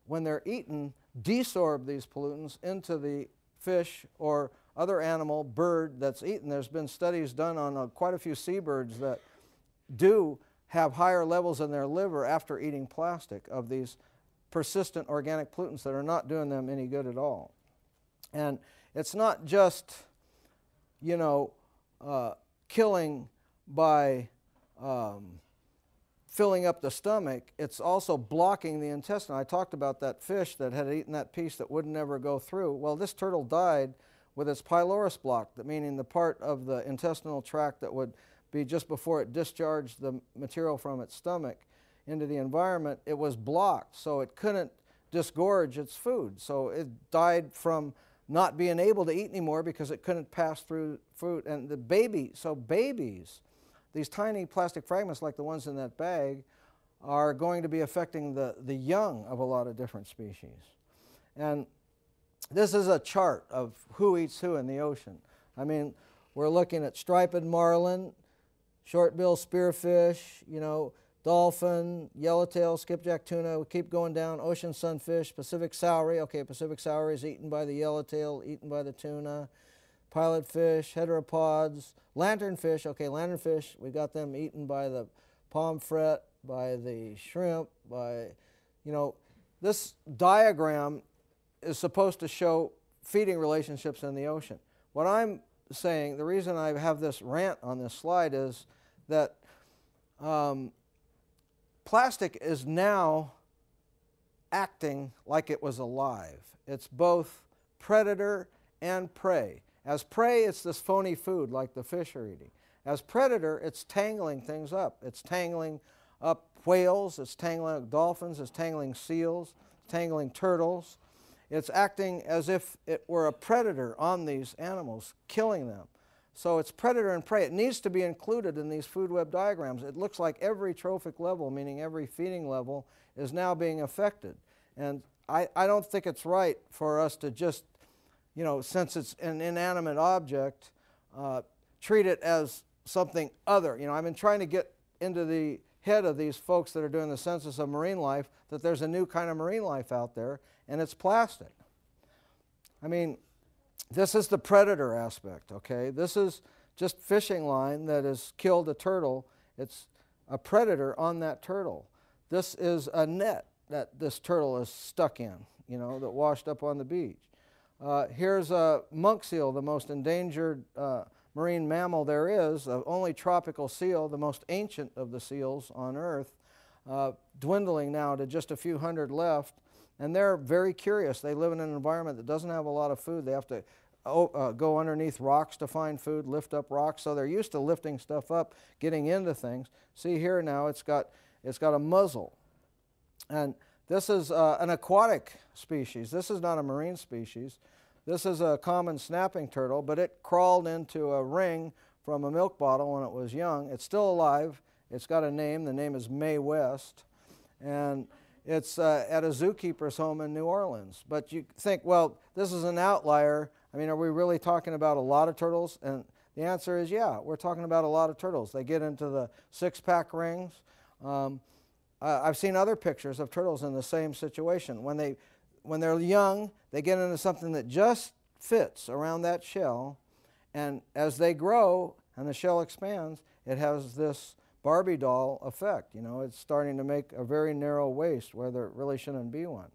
when they're eaten, desorb these pollutants into the fish or other animal, bird that's eaten. There's been studies done on quite a few seabirds that do have higher levels in their liver after eating plastic of these persistent organic pollutants that are not doing them any good at all. And it's not just, you know, killing by filling up the stomach, it's also blocking the intestine. I talked about that fish that had eaten that piece that would never go through. Well, this turtle died with its pylorus blocked, meaning the part of the intestinal tract that would be just before it discharged the material from its stomach into the environment. It was blocked, so it couldn't disgorge its food. So it died from not being able to eat anymore because it couldn't pass through food. And the baby, so babies, these tiny plastic fragments like the ones in that bag are going to be affecting the young of a lot of different species. And this is a chart of who eats who in the ocean. I mean, we're looking at striped marlin, short-bill spearfish, dolphin, yellowtail, skipjack tuna. We keep going down. Ocean sunfish, Pacific saury. Okay, Pacific saury is eaten by the yellowtail, eaten by the tuna. Pilotfish, heteropods, lanternfish. Okay, lanternfish, we got them eaten by the pomfret, by the shrimp, by, this diagram is supposed to show feeding relationships in the ocean. What I'm saying, the reason I have this rant on this slide is that plastic is now acting like it was alive. It's both predator and prey. As prey, it's this phony food like the fish are eating. As predator, it's tangling things up. It's tangling up whales, it's tangling up dolphins, it's tangling seals, it's tangling turtles. It's acting as if it were a predator on these animals, killing them. So it's predator and prey. It needs to be included in these food web diagrams. It looks like every trophic level, meaning every feeding level, is now being affected. And I don't think it's right for us to just, since it's an inanimate object, treat it as something other. I've been trying to get into the head of these folks that are doing the census of marine life that there's a new kind of marine life out there, and it's plastic. I mean, this is the predator aspect, okay? This is just fishing line that has killed a turtle. It's a predator on that turtle. This is a net that this turtle is stuck in, that washed up on the beach. Here's a monk seal, the most endangered marine mammal there is, the only tropical seal, the most ancient of the seals on Earth, dwindling now to just a few hundred left. And they're very curious. They live in an environment that doesn't have a lot of food. They have to go underneath rocks to find food, lift up rocks. So they're used to lifting stuff up, getting into things. See here now, it's got a muzzle. And this is an aquatic species. This is not a marine species. This is a common snapping turtle, but it crawled into a ring from a milk bottle when it was young. It's still alive. It's got a name. The name is Mae West. And it's at a zookeeper's home in New Orleans. But you think, well, this is an outlier. I mean, are we really talking about a lot of turtles? And the answer is, yeah, we're talking about a lot of turtles. They get into the six-pack rings. I've seen other pictures of turtles in the same situation. When they're young, they get into something that just fits around that shell. And as they grow and the shell expands, it has this Barbie doll effect. It's starting to make a very narrow waist where there really shouldn't be one.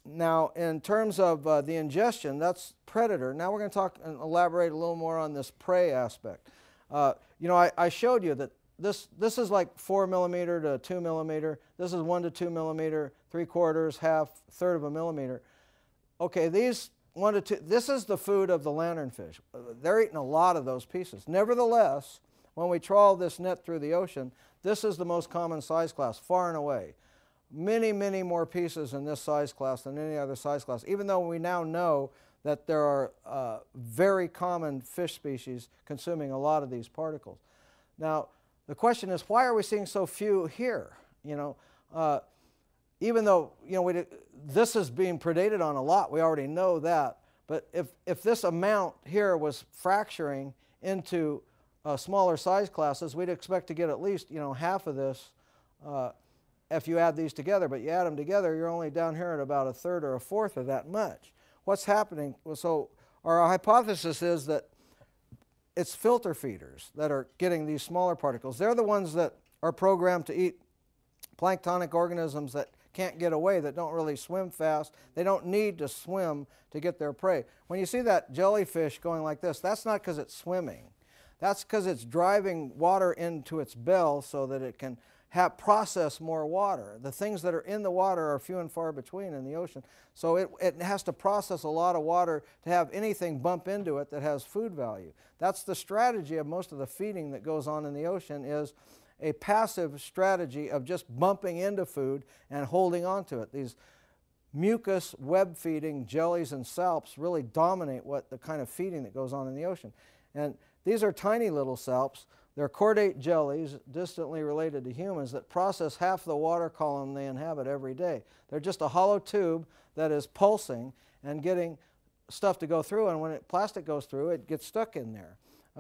Now, in terms of the ingestion, that's predator. Now we're going to talk and elaborate a little more on this prey aspect. I showed you that this is like 4 millimeter to 2 millimeter. This is 1 to 2 millimeter, 3/4, half, third of a millimeter. Okay, these 1 to 2, this is the food of the lanternfish. They're eating a lot of those pieces. Nevertheless, when we trawl this net through the ocean, this is the most common size class, far and away. Many, many more pieces in this size class than any other size class, even though we now know that there are very common fish species consuming a lot of these particles. Now, the question is, why are we seeing so few here? Even though this is being predated on a lot, we already know that. But if this amount here was fracturing into smaller size classes, we'd expect to get at least half of this if you add these together. But you add them together, you're only down here at about a third or a fourth of that much. What's happening? So our hypothesis is that it's filter feeders that are getting these smaller particles. They're the ones that are programmed to eat planktonic organisms that can't get away, that don't really swim fast. They don't need to swim to get their prey. When you see that jellyfish going like this, that's not because it's swimming. That's because it's driving water into its bell so that it can process more water. The things that are in the water are few and far between in the ocean. So it has to process a lot of water to have anything bump into it that has food value. That's the strategy of most of the feeding that goes on in the ocean, is a passive strategy of just bumping into food and holding on to it. These mucus web feeding jellies and salps really dominate the kind of feeding that goes on in the ocean. And these are tiny little salps, They're chordate jellies, distantly related to humans, that process half the water column they inhabit every day. They're just a hollow tube that is pulsing and getting stuff to go through, and when plastic goes through, it gets stuck in there.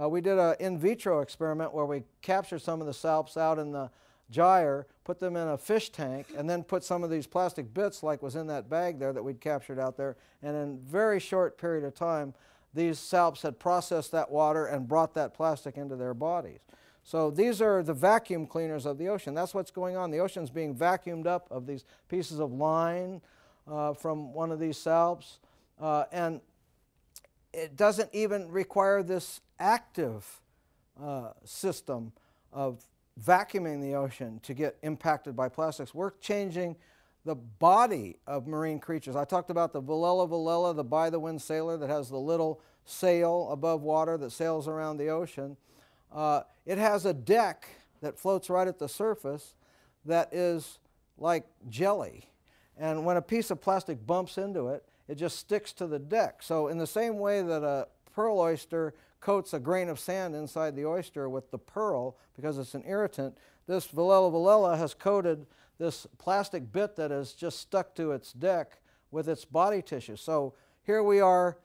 We did an in vitro experiment where we captured some of the salps out in the gyre, put them in a fish tank, and then put some of these plastic bits like was in that bag there that we'd captured out there, and in a very short period of time, these salps had processed that water and brought that plastic into their bodies. So these are the vacuum cleaners of the ocean. That's what's going on. The ocean's being vacuumed up of these pieces of line from one of these salps, and it doesn't even require this active system of vacuuming the ocean to get impacted by plastics. We're changing the body of marine creatures. I talked about the Velella, the by-the-wind sailor that has the little sail above water that sails around the ocean. It has a deck that floats right at the surface that is like jelly. And when a piece of plastic bumps into it, it just sticks to the deck. So in the same way that a pearl oyster coats a grain of sand inside the oyster with the pearl because it's an irritant, this Velella has coated this plastic bit that is just stuck to its deck with its body tissue. So here we are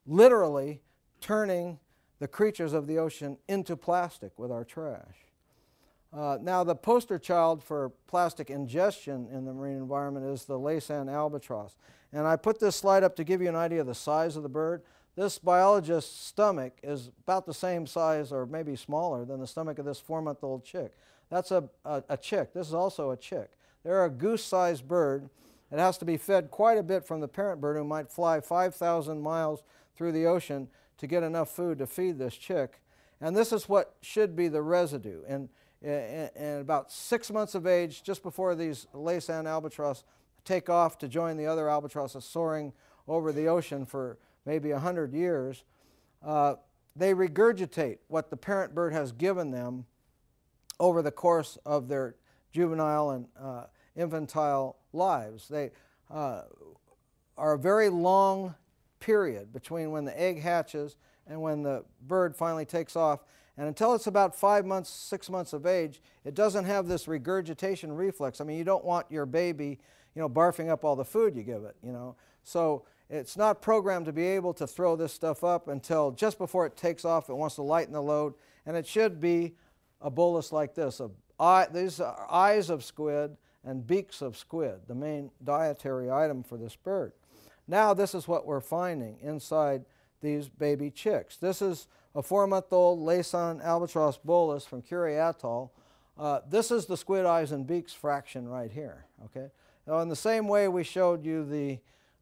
literally turning the creatures of the ocean into plastic with our trash. Now the poster child for plastic ingestion in the marine environment is the Laysan albatross. And I put this slide up to give you an idea of the size of the bird. This biologist's stomach is about the same size or maybe smaller than the stomach of this 4-month-old chick. That's a chick. This is also a chick. They're a goose-sized bird. It has to be fed quite a bit from the parent bird, who might fly 5,000 miles through the ocean to get enough food to feed this chick. And this is what should be the residue. And about 6 months of age, just before these Laysan albatross take off to join the other albatrosses soaring over the ocean for maybe 100 years, they regurgitate what the parent bird has given them over the course of their juvenile and infantile lives. They are a very long period between when the egg hatches and when the bird finally takes off. And until it's about 5 months, 6 months of age, it doesn't have this regurgitation reflex. I mean, you don't want your baby, barfing up all the food you give it, So it's not programmed to be able to throw this stuff up until just before it takes off. It wants to lighten the load, and it should be a bolus like this. These are eyes of squid and beaks of squid, the main dietary item for this bird. Now this is what we're finding inside these baby chicks. This is a 4-month-old Laysan albatross bolus from Curie Atoll. This is the squid eyes and beaks fraction right here. Okay. Now, in the same way we showed you the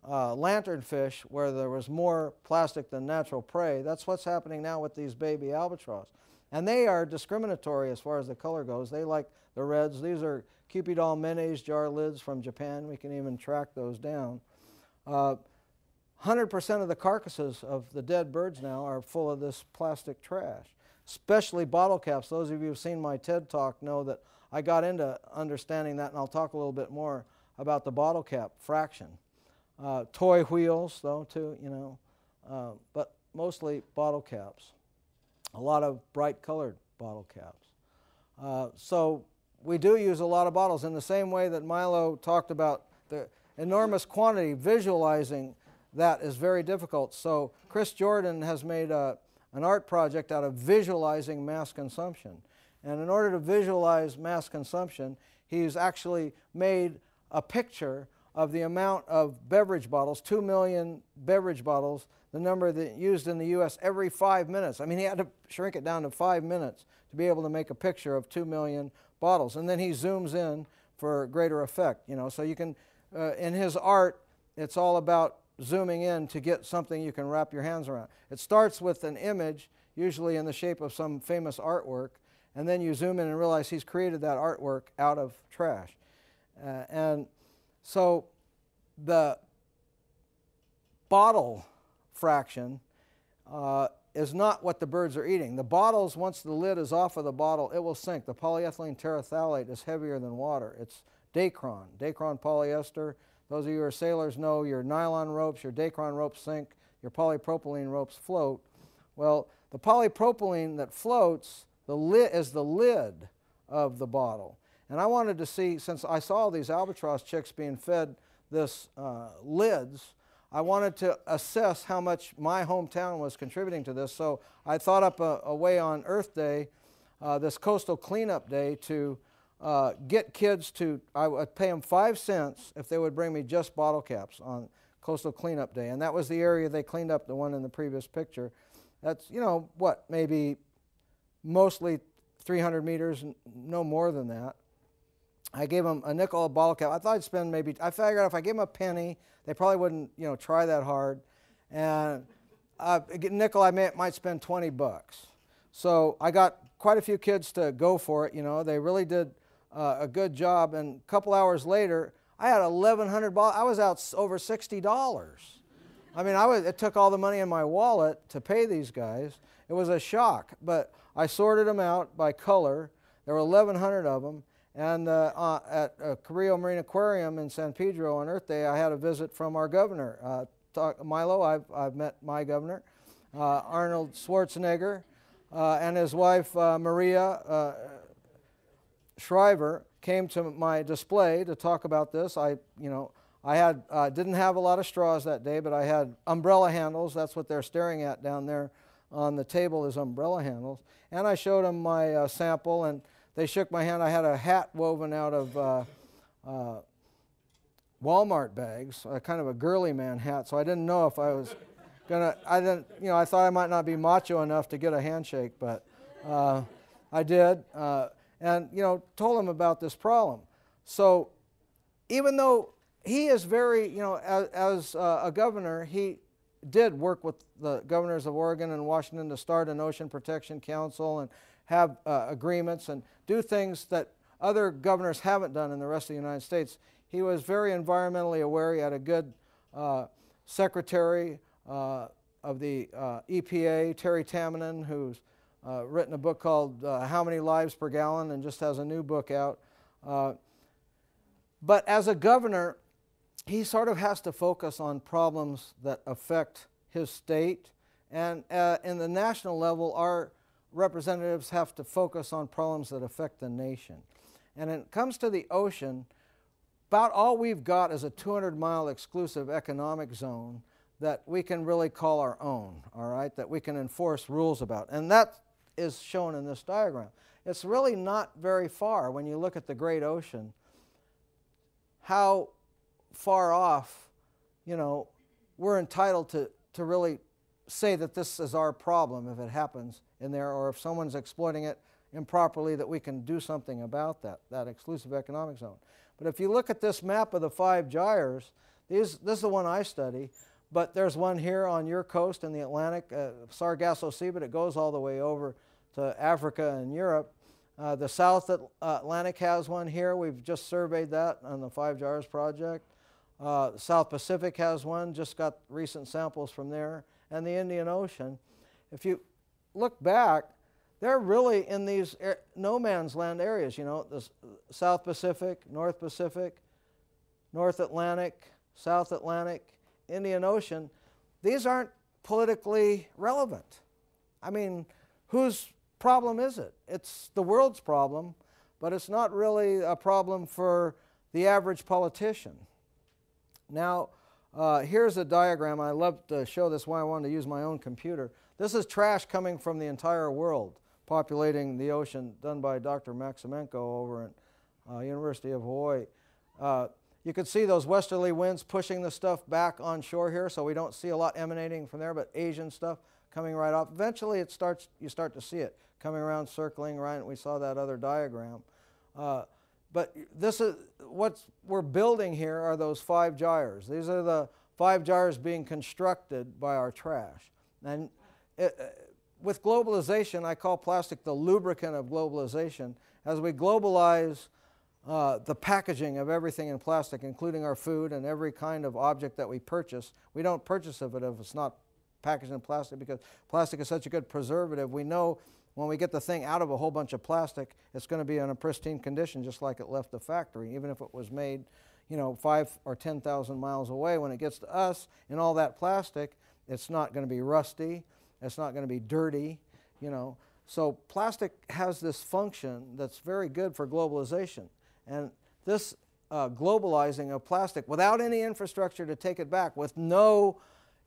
lanternfish where there was more plastic than natural prey, that's what's happening now with these baby albatross. And they are discriminatory as far as the color goes. They like the reds. These are Cupidol mayonnaise jar lids from Japan. We can even track those down. 100% of the carcasses of the dead birds now are full of this plastic trash, especially bottle caps. Those of you who have seen my TED Talk know that I got into understanding that, and I'll talk a little bit more about the bottle cap fraction. Toy wheels, though, too, but mostly bottle caps. A lot of bright colored bottle caps. So we do use a lot of bottles in the same way that Milo talked about the enormous quantity. Visualizing that is very difficult. So Chris Jordan has made an art project out of visualizing mass consumption. And in order to visualize mass consumption, he's actually made a picture of the amount of beverage bottles, 2 million beverage bottles, the number that used in the U.S. every 5 minutes. I mean, he had to shrink it down to 5 minutes to be able to make a picture of 2 million bottles. And then he zooms in for greater effect, So you can, in his art, it's all about zooming in to get something you can wrap your hands around. It starts with an image, usually in the shape of some famous artwork, and then you zoom in and realize he's created that artwork out of trash. And so the bottle fraction is not what the birds are eating. The bottles, once the lid is off of the bottle, it will sink. The polyethylene terephthalate is heavier than water. It's Dacron polyester. Those of you who are sailors know your nylon ropes, your Dacron ropes sink, your polypropylene ropes float. Well, the polypropylene that floats is the lid of the bottle. And I wanted to see, since I saw these albatross chicks being fed this lids, I wanted to assess how much my hometown was contributing to this. So I thought up a way on Earth Day, this coastal cleanup day, to get kids to, I would pay them 5 cents if they would bring me just bottle caps on coastal cleanup day. And that was the area they cleaned up, the one in the previous picture. That's, you know, what, maybe mostly 300 meters, no more than that. I gave them a nickel a bottle cap. I thought I'd spend maybe, I figured if I gave them a penny, they probably wouldn't, you know, try that hard. And nickel, I might spend 20 bucks. So I got quite a few kids to go for it, you know. They really did a good job. And a couple hours later, I had 1,100 bottles. I was out over $60. I mean, it took all the money in my wallet to pay these guys. It was a shock. But I sorted them out by color. There were 1,100 of them. And at Carrillo Marine Aquarium in San Pedro on Earth Day, I had a visit from our governor. Milo, I've met my governor, Arnold Schwarzenegger, and his wife, Maria Shriver, came to my display to talk about this. I didn't have a lot of straws that day, but I had umbrella handles. That's what they're staring at down there on the table, is umbrella handles. And I showed them my sample, and they shook my hand. I had a hat woven out of Walmart bags, kind of a girly man hat, so I didn't know if I was gonna, I thought I might not be macho enough to get a handshake, but I did, and, you know, told him about this problem. So even though he is very, you know, as a governor, he did work with the governors of Oregon and Washington to start an Ocean Protection Council and have agreements and do things that other governors haven't done in the rest of the United States. He was very environmentally aware. He had a good secretary of the EPA, Terry Tamminen, who's written a book called How Many Lives Per Gallon, and just has a new book out. But as a governor, he sort of has to focus on problems that affect his state. And in the national level, our representatives have to focus on problems that affect the nation. And when it comes to the ocean, about all we've got is a 200-mile exclusive economic zone that we can really call our own, all right, that we can enforce rules about. And that is shown in this diagram. It's really not very far when you look at the great ocean, how far off, you know, we're entitled to really say that this is our problem if it happens in there, or if someone's exploiting it improperly, that we can do something about that exclusive economic zone. But if you look at this map of the 5 gyres, this is the one I study, but there's one here on your coast in the Atlantic, Sargasso Sea, but it goes all the way over to Africa and Europe. The South Atlantic has one here. We've just surveyed that on the 5 gyres project. South Pacific has one, just got recent samples from there, and the Indian Ocean. If you look back, they're really in these no man's land areas, you know, the South Pacific, North Atlantic, South Atlantic, Indian Ocean. These aren't politically relevant. I mean, whose problem is it? It's the world's problem, but it's not really a problem for the average politician. Now, here's a diagram. I love to show this, why I wanted to use my own computer. This is trash coming from the entire world, populating the ocean, done by Dr. Maximenko over at University of Hawaii. You can see those westerly winds pushing the stuff back on shore here, so we don't see a lot emanating from there, but Asian stuff coming right off. Eventually you start to see it coming around, circling right, and we saw that other diagram. But this is what we're building here are those 5 gyres. These are the 5 gyres being constructed by our trash. And with globalization, I call plastic the lubricant of globalization. As we globalize the packaging of everything in plastic, including our food and every kind of object that we purchase, we don't purchase of it if it's not packaged in plastic, because plastic is such a good preservative. We know when we get the thing out of a whole bunch of plastic, it's going to be in a pristine condition just like it left the factory, even if it was made, you know, 5,000 or 10,000 miles away. When it gets to us in all that plastic, it's not going to be rusty. It's not going to be dirty, you know. So plastic has this function that's very good for globalization. And this globalizing of plastic without any infrastructure to take it back, with no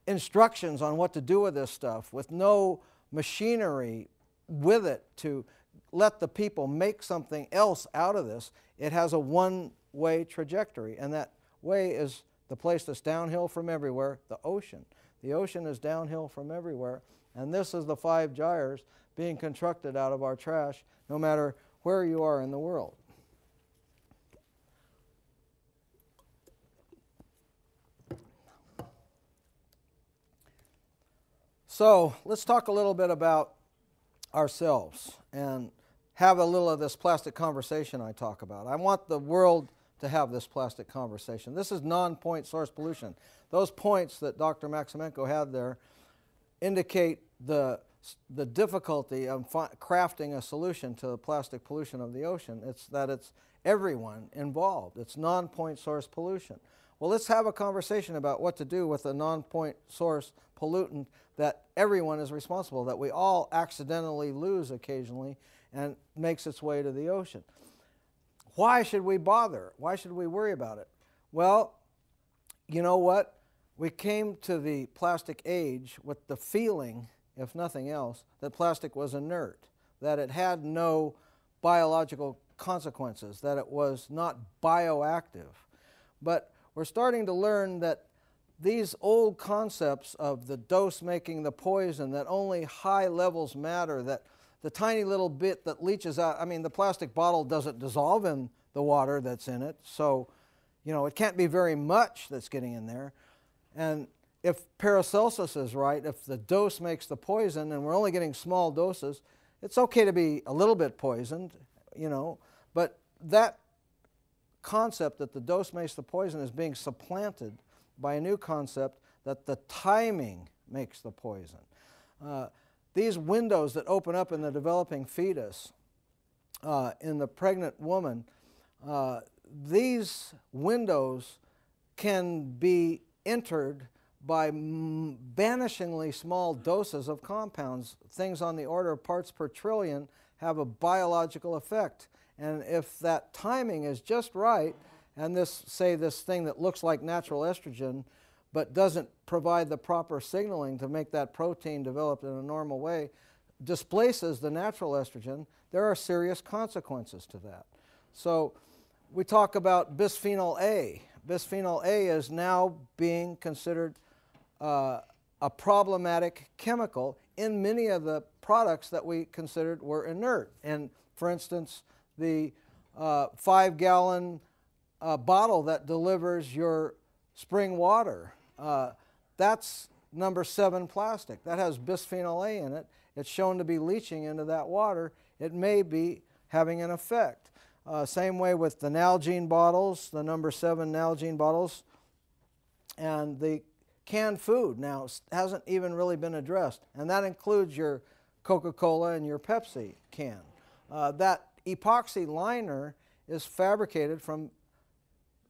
instructions on what to do with this stuff, with no machinery with it to let the people make something else out of this, it has a one-way trajectory. And that way is the place that's downhill from everywhere, the ocean. The ocean is downhill from everywhere. And this is the 5 gyres being constructed out of our trash, no matter where you are in the world. So let's talk a little bit about ourselves and have a little of this plastic conversation I talk about. I want the world to have this plastic conversation. This is non-point source pollution. Those points that Dr. Maximenko had there indicate the difficulty of crafting a solution to the plastic pollution of the ocean. It's that it's everyone involved. It's non-point source pollution. Well, let's have a conversation about what to do with a non-point source pollutant that everyone is responsible, that we all accidentally lose occasionally and makes its way to the ocean. Why should we bother? Why should we worry about it? Well, you know what? We came to the plastic age with the feeling, if nothing else, that plastic was inert, that it had no biological consequences, that it was not bioactive. But we're starting to learn that these old concepts of the dose making the poison, that only high levels matter, that the tiny little bit that leaches out, I mean, the plastic bottle doesn't dissolve in the water that's in it, so, you know, it can't be very much that's getting in there. And if Paracelsus is right, if the dose makes the poison and we're only getting small doses, it's okay to be a little bit poisoned, you know, but that concept that the dose makes the poison is being supplanted by a new concept that the timing makes the poison. These windows that open up in the developing fetus, in the pregnant woman, these windows can be entered by vanishingly small doses of compounds. Things on the order of parts per trillion have a biological effect. And if that timing is just right, and this thing that looks like natural estrogen but doesn't provide the proper signaling to make that protein develop in a normal way, displaces the natural estrogen, there are serious consequences to that. So we talk about bisphenol A. Bisphenol A is now being considered a problematic chemical in many of the products that we considered were inert. And for instance, the 5-gallon bottle that delivers your spring water, that's number 7 plastic. That has bisphenol A in it. It's shown to be leaching into that water. It may be having an effect. Same way with the Nalgene bottles, the number 7 Nalgene bottles, and the canned food now hasn't even really been addressed, and that includes your Coca-Cola and your Pepsi can. That epoxy liner is fabricated from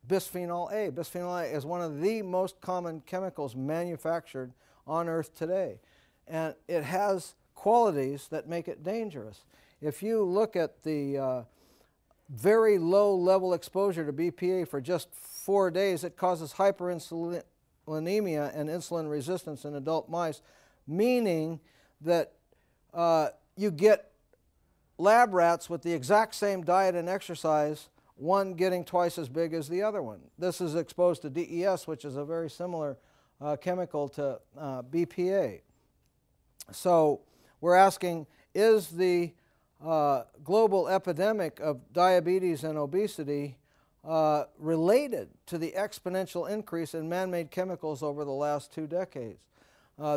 bisphenol A. Bisphenol A is one of the most common chemicals manufactured on Earth today, and it has qualities that make it dangerous. If you look at the very low level exposure to BPA for just 4 days, it causes hyperinsulinemia and insulin resistance in adult mice, meaning that you get lab rats with the exact same diet and exercise, one getting twice as big as the other one. This is exposed to DES, which is a very similar chemical to BPA. So we're asking, is the global epidemic of diabetes and obesity related to the exponential increase in man-made chemicals over the last 2 decades?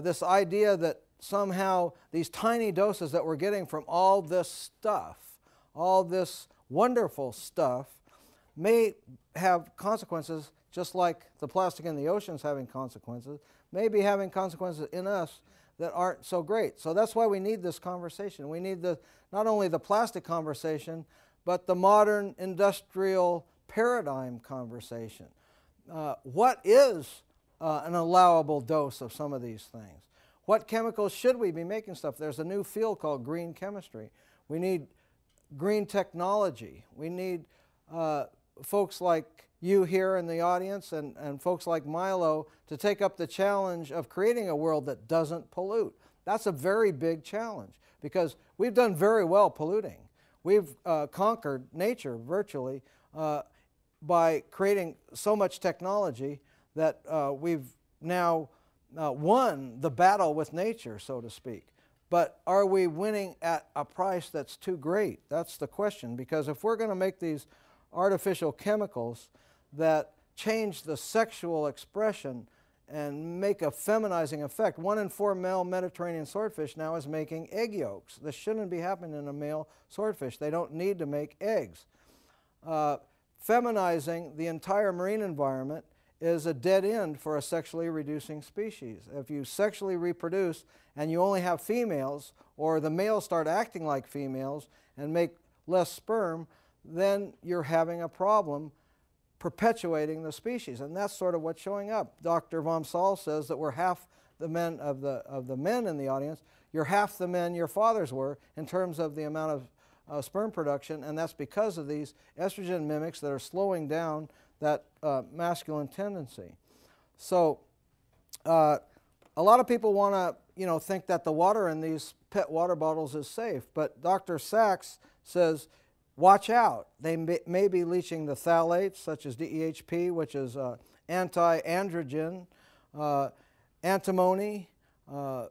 This idea that somehow these tiny doses that we're getting from all this stuff, all this wonderful stuff, may have consequences, just like the plastic in the oceans having consequences, may be having consequences in us that aren't so great. So that's why we need this conversation. We need not only the plastic conversation, but the modern industrial paradigm conversation. What is an allowable dose of some of these things? what chemicals should we be making stuff? There's a new field called green chemistry. We need green technology. We need folks like you here in the audience and folks like Milo to take up the challenge of creating a world that doesn't pollute. That's a very big challenge because we've done very well polluting. We've conquered nature virtually by creating so much technology that we've now won the battle with nature, so to speak. But are we winning at a price that's too great? That's the question, because if we're going to make these artificial chemicals that change the sexual expression and make a feminizing effect, 1 in 4 male Mediterranean swordfish now is making egg yolks. This shouldn't be happening in a male swordfish. They don't need to make eggs. Feminizing the entire marine environment is a dead end for a sexually reducing species. If you sexually reproduce and you only have females, or the males start acting like females and make less sperm, then you're having a problem perpetuating the species. And that's sort of what's showing up. Dr. Von Saal says that we're half the men of the men in the audience. You're half the men your fathers were in terms of the amount of sperm production, and that's because of these estrogen mimics that are slowing down that masculine tendency. So a lot of people want to think that the water in these PET water bottles is safe, but Dr. Sachs says watch out. They may be leaching the phthalates such as DEHP, which is anti-androgen, antimony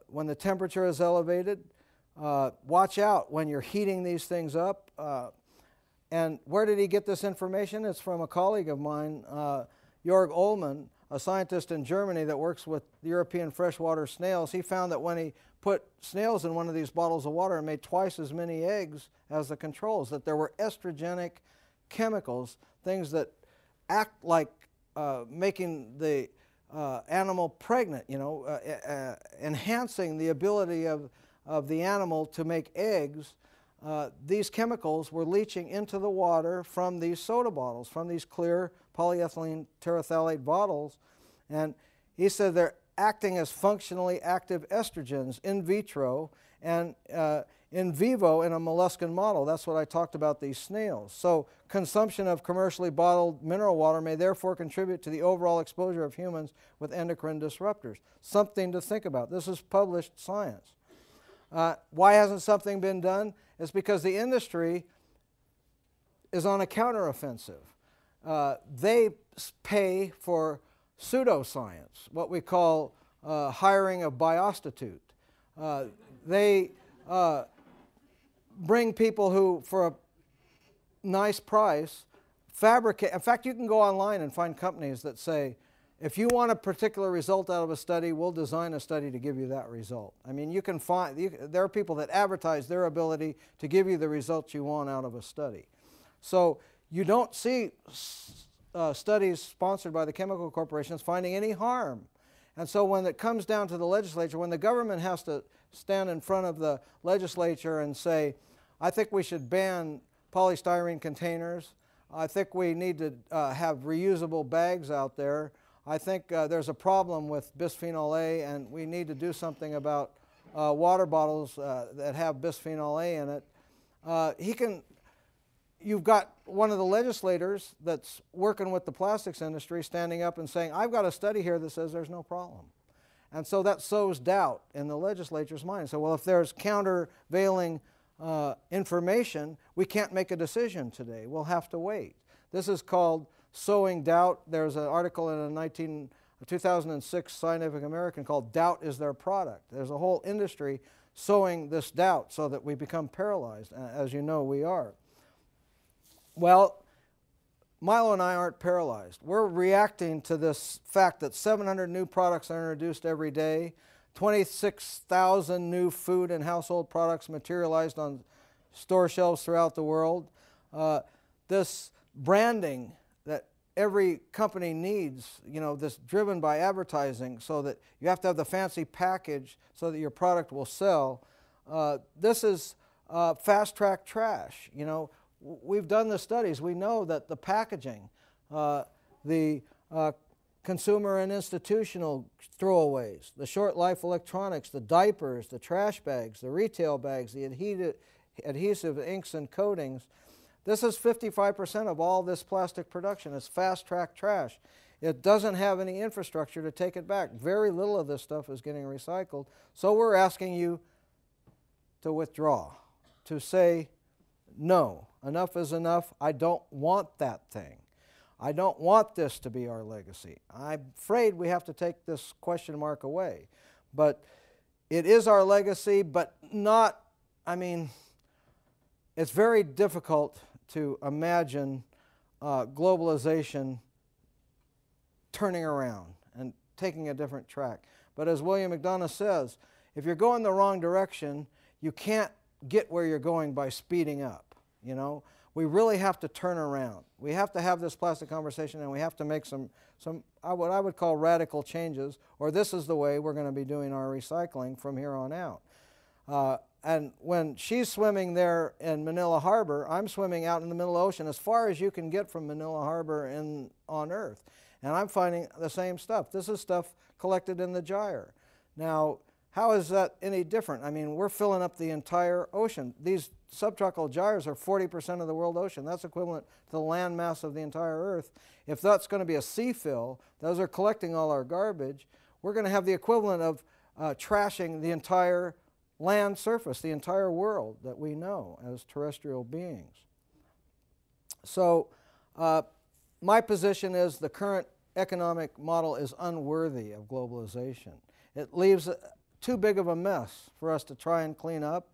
when the temperature is elevated. Watch out when you're heating these things up. And where did he get this information? It's from a colleague of mine, Jörg Ullmann, a scientist in Germany that works with European freshwater snails. He found that when he put snails in one of these bottles of water and made twice as many eggs as the controls, that there were estrogenic chemicals, things that act like making the animal pregnant, enhancing the ability of the animal to make eggs. These chemicals were leaching into the water from these soda bottles, from these clear polyethylene terephthalate bottles. And he said they're acting as functionally active estrogens in vitro and in vivo in a molluscan model. That's what I talked about these snails. So consumption of commercially bottled mineral water may therefore contribute to the overall exposure of humans with endocrine disruptors. Something to think about. This is published science. Why hasn't something been done? It's because the industry is on a counteroffensive. They pay for pseudoscience, what we call hiring a biostitute. They bring people who, for a nice price, fabricate. In fact, you can go online and find companies that say, if you want a particular result out of a study, we'll design a study to give you that result. I mean, you can find, there are people that advertise their ability to give you the results you want out of a study. So you don't see studies sponsored by the chemical corporations finding any harm. And so when it comes down to the legislature, when the government has to stand in front of the legislature and say, I think we should ban polystyrene containers, I think we need to have reusable bags out there, I think there's a problem with bisphenol A, and we need to do something about water bottles that have bisphenol A in it. You've got one of the legislators that's working with the plastics industry standing up and saying, I've got a study here that says there's no problem. And so that sows doubt in the legislature's mind. So, well, if there's countervailing information, we can't make a decision today. We'll have to wait. This is called sowing doubt. There's an article in a 2006 Scientific American called Doubt is Their Product. There's a whole industry sowing this doubt so that we become paralyzed, as you know we are. Well, Milo and I aren't paralyzed. We're reacting to this fact that 700 new products are introduced every day, 26,000 new food and household products materialized on store shelves throughout the world. This branding that every company needs, this driven by advertising so that you have to have the fancy package so that your product will sell. This is fast-track trash. We've done the studies. We know that the packaging, the consumer and institutional throwaways, the short life electronics, the diapers, the trash bags, the retail bags, the adhesive inks and coatings. This is 55% of all this plastic production. It's fast-track trash. It doesn't have any infrastructure to take it back. Very little of this stuff is getting recycled. So we're asking you to withdraw, to say, no, enough is enough. I don't want that thing. I don't want this to be our legacy. I'm afraid we have to take this question mark away. But it is our legacy, but not, I mean, it's very difficult to imagine globalization turning around and taking a different track. But as William McDonough says, if you're going the wrong direction, you can't get where you're going by speeding up, you know. We really have to turn around. We have to have this plastic conversation, and we have to make some what I would call radical changes, or this is the way we're going to be doing our recycling from here on out. And when she's swimming there in Manila Harbor, I'm swimming out in the middle ocean as far as you can get from Manila Harbor on Earth. And I'm finding the same stuff. This is stuff collected in the gyre. Now, how is that any different? I mean, we're filling up the entire ocean. These subtropical gyres are 40% of the world ocean. That's equivalent to the land mass of the entire Earth. If that's going to be a sea fill, those are collecting all our garbage, we're going to have the equivalent of trashing the entire land surface, the entire world that we know as terrestrial beings. So my position is the current economic model is unworthy of globalization. It leaves too big of a mess for us to try and clean up.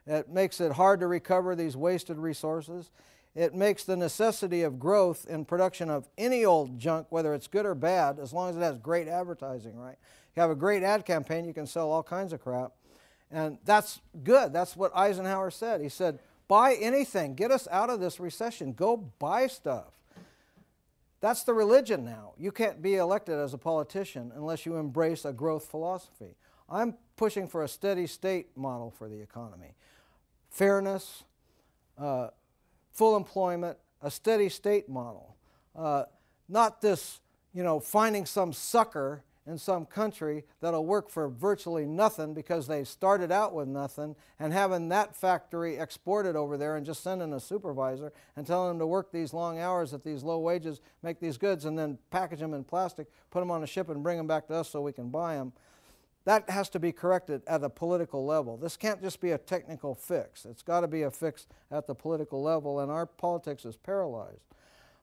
It makes it hard to recover these wasted resources. It makes the necessity of growth in production of any old junk, whether it's good or bad, as long as it has great advertising, right? You have a great ad campaign, you can sell all kinds of crap. And that's good. That's what Eisenhower said. He said, buy anything. Get us out of this recession. Go buy stuff. That's the religion now. You can't be elected as a politician unless you embrace a growth philosophy. I'm pushing for a steady state model for the economy. Fairness, full employment, a steady state model. Not this, you know, finding some sucker in some country that'll work for virtually nothing because they started out with nothing, and having that factory exported over there and just sending a supervisor and telling them to work these long hours at these low wages, make these goods, and then package them in plastic, put them on a ship and bring them back to us so we can buy them. That has to be corrected at a political level. This can't just be a technical fix. It's got to be a fix at the political level, and our politics is paralyzed.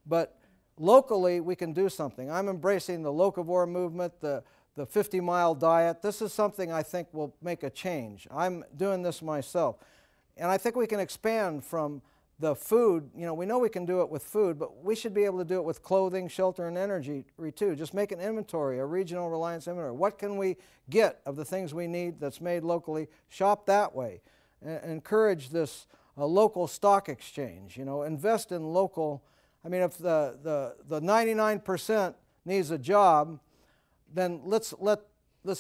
But locally, we can do something. I'm embracing the locavore movement, the 50-mile diet. This is something I think will make a change. I'm doing this myself. And I think we can expand from the food. You know we can do it with food, but we should be able to do it with clothing, shelter, and energy too. Just make an inventory, a regional reliance inventory. What can we get of the things we need that's made locally? Shop that way. Encourage this local stock exchange. You know, invest in local. I mean, if the 99% needs a job, then let's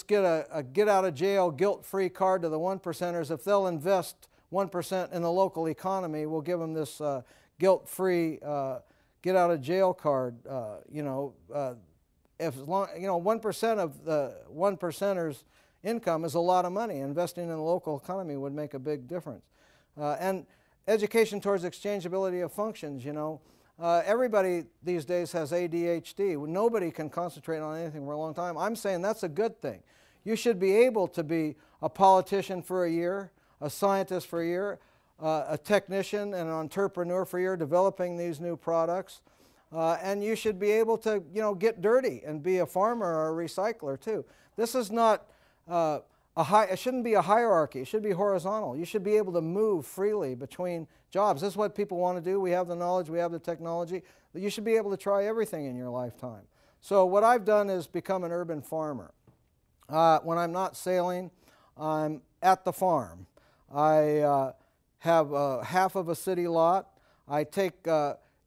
get a get out of jail guilt-free card to the 1%ers. If they'll invest 1% in the local economy, we'll give them this guilt-free get out of jail card. If 1% of the 1%ers' income is a lot of money. Investing in the local economy would make a big difference. And education towards exchangeability of functions. You know. Everybody these days has ADHD. Nobody can concentrate on anything for a long time. I'm saying that's a good thing. You should be able to be a politician for a year, a scientist for a year, a technician and an entrepreneur for a year developing these new products. And you should be able to, get dirty and be a farmer or a recycler too. This is not it shouldn't be a hierarchy. It should be horizontal. You should be able to move freely between jobs. This is what people want to do. We have the knowledge. We have the technology. But you should be able to try everything in your lifetime. So what I've done is become an urban farmer. When I'm not sailing, I'm at the farm. I have half of a city lot. I take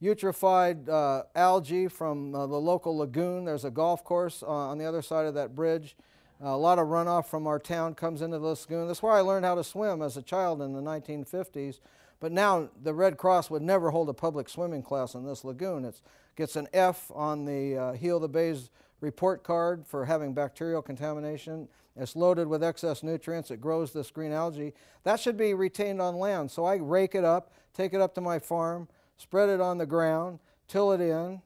eutrophied algae from the local lagoon. There's a golf course on the other side of that bridge. A lot of runoff from our town comes into this lagoon. That's where I learned how to swim as a child in the 1950s. But now the Red Cross would never hold a public swimming class in this lagoon. It gets an F on the Heal the Bays report card for having bacterial contamination. It's loaded with excess nutrients. It grows this green algae. That should be retained on land. So I rake it up, take it up to my farm, spread it on the ground, till it in,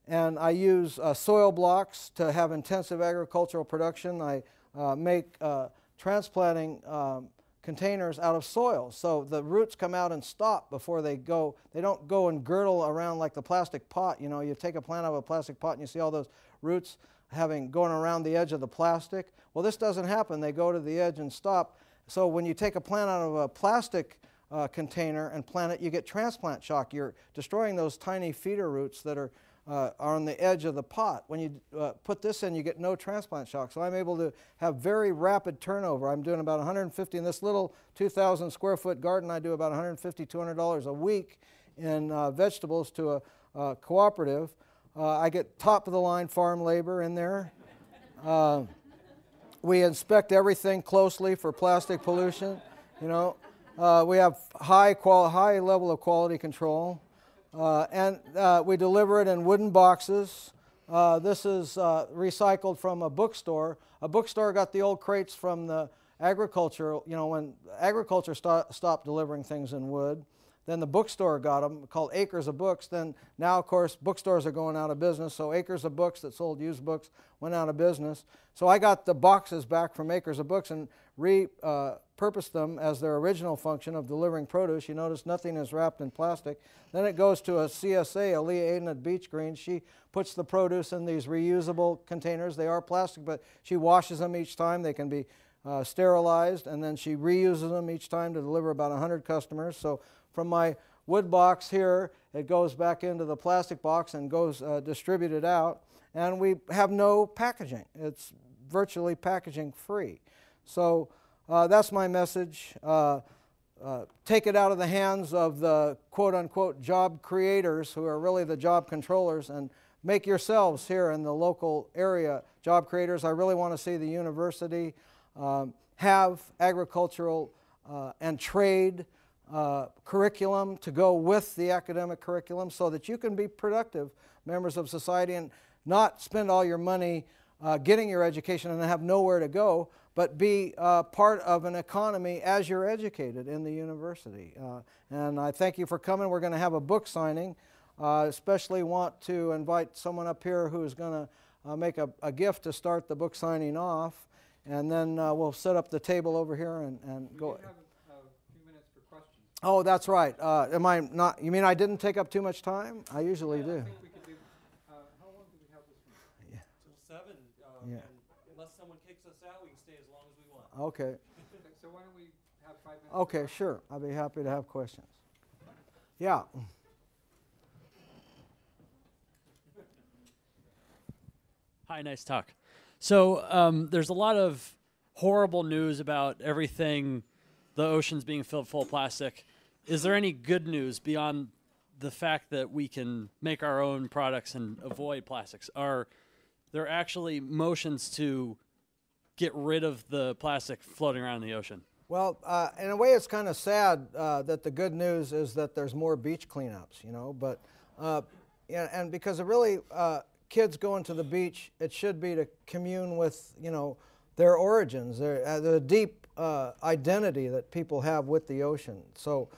and I use soil blocks to have intensive agricultural production. I make transplanting containers out of soil. So the roots come out and stop before they go. They don't go and girdle around like the plastic pot. You know, you take a plant out of a plastic pot and you see all those roots going around the edge of the plastic. Well, this doesn't happen. They go to the edge and stop. So when you take a plant out of a plastic container and plant it, you get transplant shock. You're destroying those tiny feeder roots that are on the edge of the pot. When you put this in, you get no transplant shock. So I'm able to have very rapid turnover. I'm doing about 150 in this little 2,000 square foot garden. I do about $150, $200 a week in vegetables to a cooperative. I get top of the line farm labor in there. We inspect everything closely for plastic pollution. You know, we have high level of quality control. And we deliver it in wooden boxes. This is recycled from a bookstore. A bookstore got the old crates from the agriculture. You know, when agriculture stopped delivering things in wood, then the bookstore got them, called Acres of Books. Then now, of course, bookstores are going out of business, so Acres of Books that sold used books went out of business. So I got the boxes back from Acres of Books and repurposed them as their original function of delivering produce. You notice nothing is wrapped in plastic. Then it goes to a CSA, Leah Aiden at Beach Green. She puts the produce in these reusable containers. They are plastic, but she washes them each time. They can be sterilized, and then she reuses them each time to deliver about 100 customers. So from my wood box here, it goes back into the plastic box and goes distributed out. And we have no packaging. It's virtually packaging free. So that's my message. Take it out of the hands of the quote-unquote job creators, who are really the job controllers, and make yourselves here in the local area job creators. I really want to see the university have agricultural and trade curriculum to go with the academic curriculum, so that you can be productive members of society and not spend all your money getting your education and have nowhere to go, but be part of an economy as you're educated in the university. And I thank you for coming. We're going to have a book signing. I especially want to invite someone up here who's going to make a gift to start the book signing off, and then we'll set up the table over here and go. We have a few minutes for questions. Oh, that's right. Am I not? You mean I didn't take up too much time? I usually do. I think we could do, how long do we have this one? Yeah. Till 7, Yeah. and unless someone kicks us out, we can stay as long as we want. Okay. So why don't we have 5 minutes? Okay, sure. I'll be happy to have questions. Yeah. Hi, nice talk. So there's a lot of horrible news about everything, the oceans being filled full of plastic. Is there any good news beyond the fact that we can make our own products and avoid plastics? Are there actually motions to get rid of the plastic floating around in the ocean? Well, in a way, it's kind of sad that the good news is that there's more beach cleanups, you know. But and because it really, kids going to the beach, it should be to commune with, you know, their origins, the deep identity that people have with the ocean. So,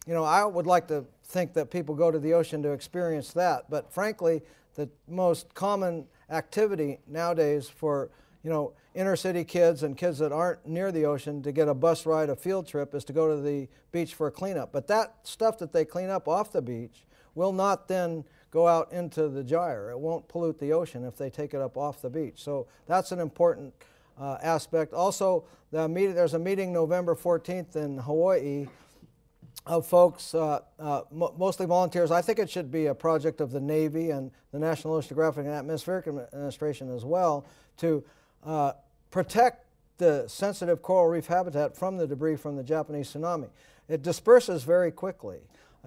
you know, I would like to think that people go to the ocean to experience that. But frankly, the most common activity nowadays for, you know, inner city kids and kids that aren't near the ocean to get a bus ride, a field trip, is to go to the beach for a cleanup. But that stuff that they clean up off the beach will not then go out into the gyre. It won't pollute the ocean if they take it up off the beach. So that's an important aspect. Also, there's a meeting November 14th in Hawaii of folks, mostly volunteers. I think it should be a project of the Navy and the National Oceanographic and Atmospheric Administration as well, to protect the sensitive coral reef habitat from the debris from the Japanese tsunami. It disperses very quickly.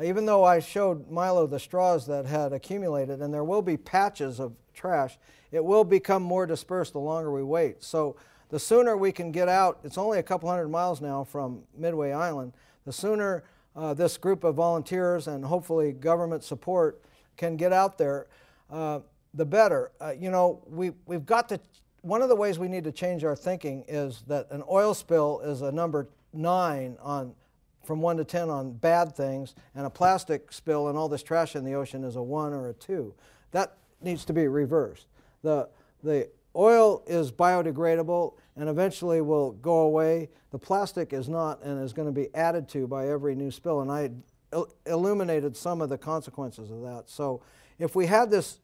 Even though I showed Milo the straws that had accumulated, and there will be patches of trash, it will become more dispersed the longer we wait. So the sooner we can get out, it's only a couple hundred miles now from Midway Island, the sooner this group of volunteers and hopefully government support can get out there. the better. You know, we've got to, one of the ways we need to change our thinking is that an oil spill is a number 9 on, from 1 to 10 on bad things, and a plastic spill and all this trash in the ocean is a 1 or a 2. That needs to be reversed. The oil is biodegradable and eventually will go away. The plastic is not, and is going to be added to by every new spill, and I illuminated some of the consequences of that. So if we had this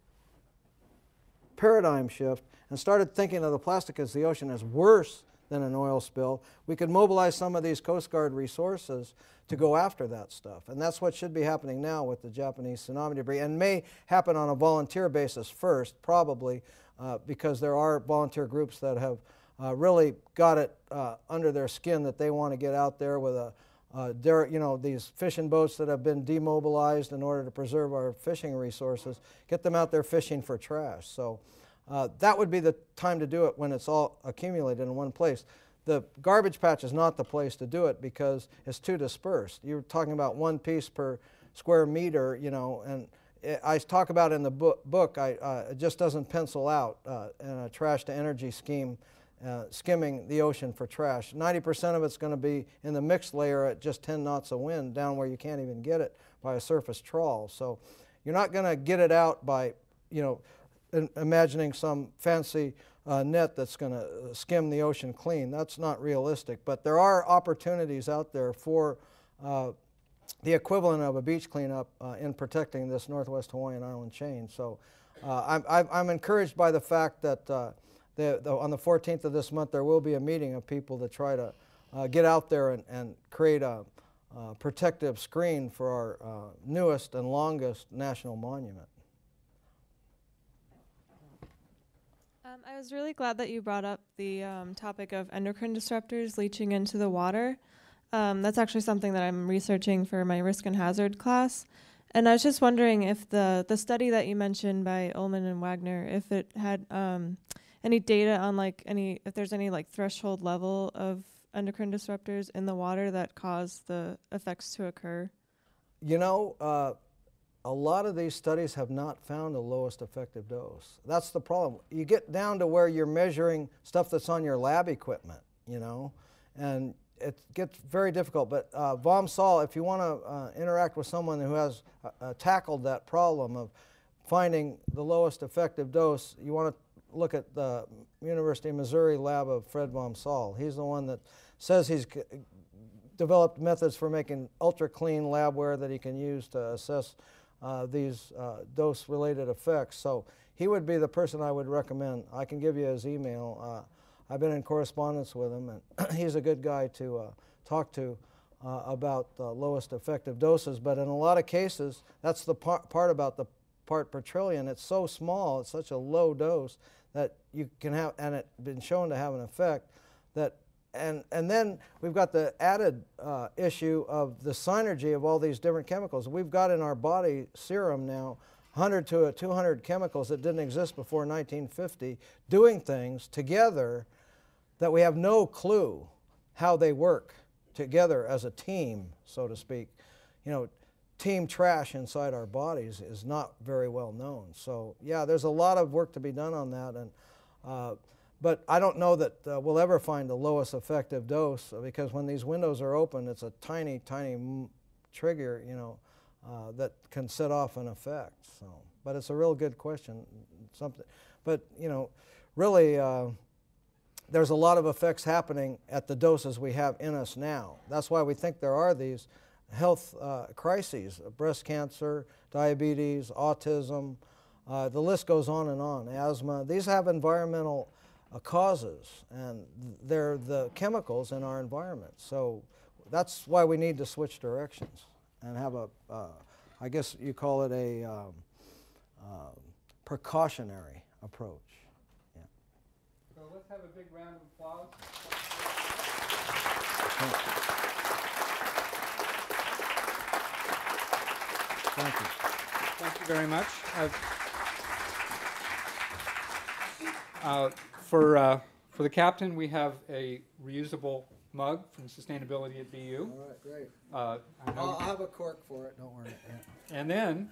paradigm shift and started thinking of the plastic as the ocean as worse than an oil spill, we could mobilize some of these Coast Guard resources to go after that stuff. And that's what should be happening now with the Japanese tsunami debris, and may happen on a volunteer basis first, probably, because there are volunteer groups that have really got it under their skin that they want to get out there with you know, these fishing boats that have been demobilized in order to preserve our fishing resources, get them out there fishing for trash. So that would be the time to do it, when it's all accumulated in one place. The garbage patch is not the place to do it because it's too dispersed. You're talking about 1 piece per square meter, you know, and I talk about in the book, it just doesn't pencil out in a trash to energy scheme, skimming the ocean for trash. 90% of it's going to be in the mixed layer at just 10 knots of wind, down where you can't even get it by a surface trawl. So you're not going to get it out by, you know, imagining some fancy net that's going to skim the ocean clean. That's not realistic. But there are opportunities out there for the equivalent of a beach cleanup in protecting this Northwest Hawaiian Island chain. So I'm encouraged by the fact that on the 14th of this month there will be a meeting of people to try to get out there and create a protective screen for our newest and longest national monument. I was really glad that you brought up the topic of endocrine disruptors leaching into the water. That's actually something that I'm researching for my risk and hazard class. And I was just wondering if the study that you mentioned by Ullman and Wagner, if it had any data on if there's any threshold level of endocrine disruptors in the water that cause the effects to occur. You know, a lot of these studies have not found the lowest effective dose. That's the problem. You get down to where you're measuring stuff that's on your lab equipment, you know, and it gets very difficult. But Vom Sol, if you want to interact with someone who has tackled that problem of finding the lowest effective dose, you want to look at the University of Missouri lab of Fred Vom Sol. He's the one that says he's developed methods for making ultra-clean labware that he can use to assess these dose-related effects. So he would be the person I would recommend. I can give you his email. I've been in correspondence with him, and he's a good guy to talk to about the lowest effective doses. But in a lot of cases, that's the part about the part per trillion. It's so small, it's such a low dose that you can have, and it's been shown to have an effect that. And then we've got the added issue of the synergy of all these different chemicals. We've got in our body serum now 100 to 200 chemicals that didn't exist before 1950 doing things together that we have no clue how they work together as a team, so to speak. You know, team trash inside our bodies is not very well known. So yeah, there's a lot of work to be done on that. And but I don't know that we'll ever find the lowest effective dose, because when these windows are open, it's a tiny, tiny trigger, you know, that can set off an effect. So, but it's a real good question. But you know, really, there's a lot of effects happening at the doses we have in us now. That's why we think there are these health crises: breast cancer, diabetes, autism. The list goes on and on. Asthma. These have environmental causes, and they're the chemicals in our environment. So that's why we need to switch directions and have a, I guess you call it a precautionary approach. Yeah. So let's have a big round of applause. Thank you. Thank you very much. For the captain, we have a reusable mug from Sustainability at BU. All right, great. I know I'll have a cork for it, don't worry. Yeah. And then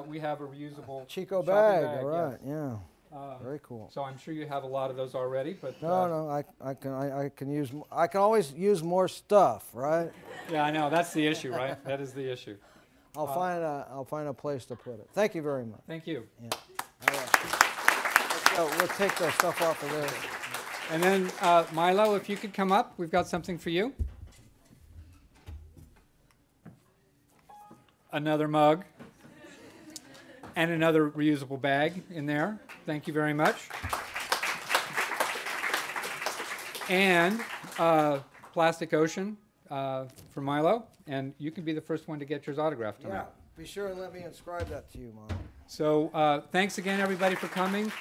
we have a reusable Chico shopping bag, bag, all right, yes. yeah. Very cool. So I'm sure you have a lot of those already, but No, I can use. I can always use more stuff, right? yeah, I know that's the issue, right? That is the issue. I'll find a place to put it. Thank you very much. Thank you. Yeah. All right. Let's go. We'll take the stuff off of there. And then Milo, if you could come up, we've got something for you. Another mug and another reusable bag in there. Thank you very much. And Plastic Ocean for Milo. And you can be the first one to get yours autographed tonight. Yeah. Be sure and let me inscribe that to you, Mom. So thanks again, everybody, for coming.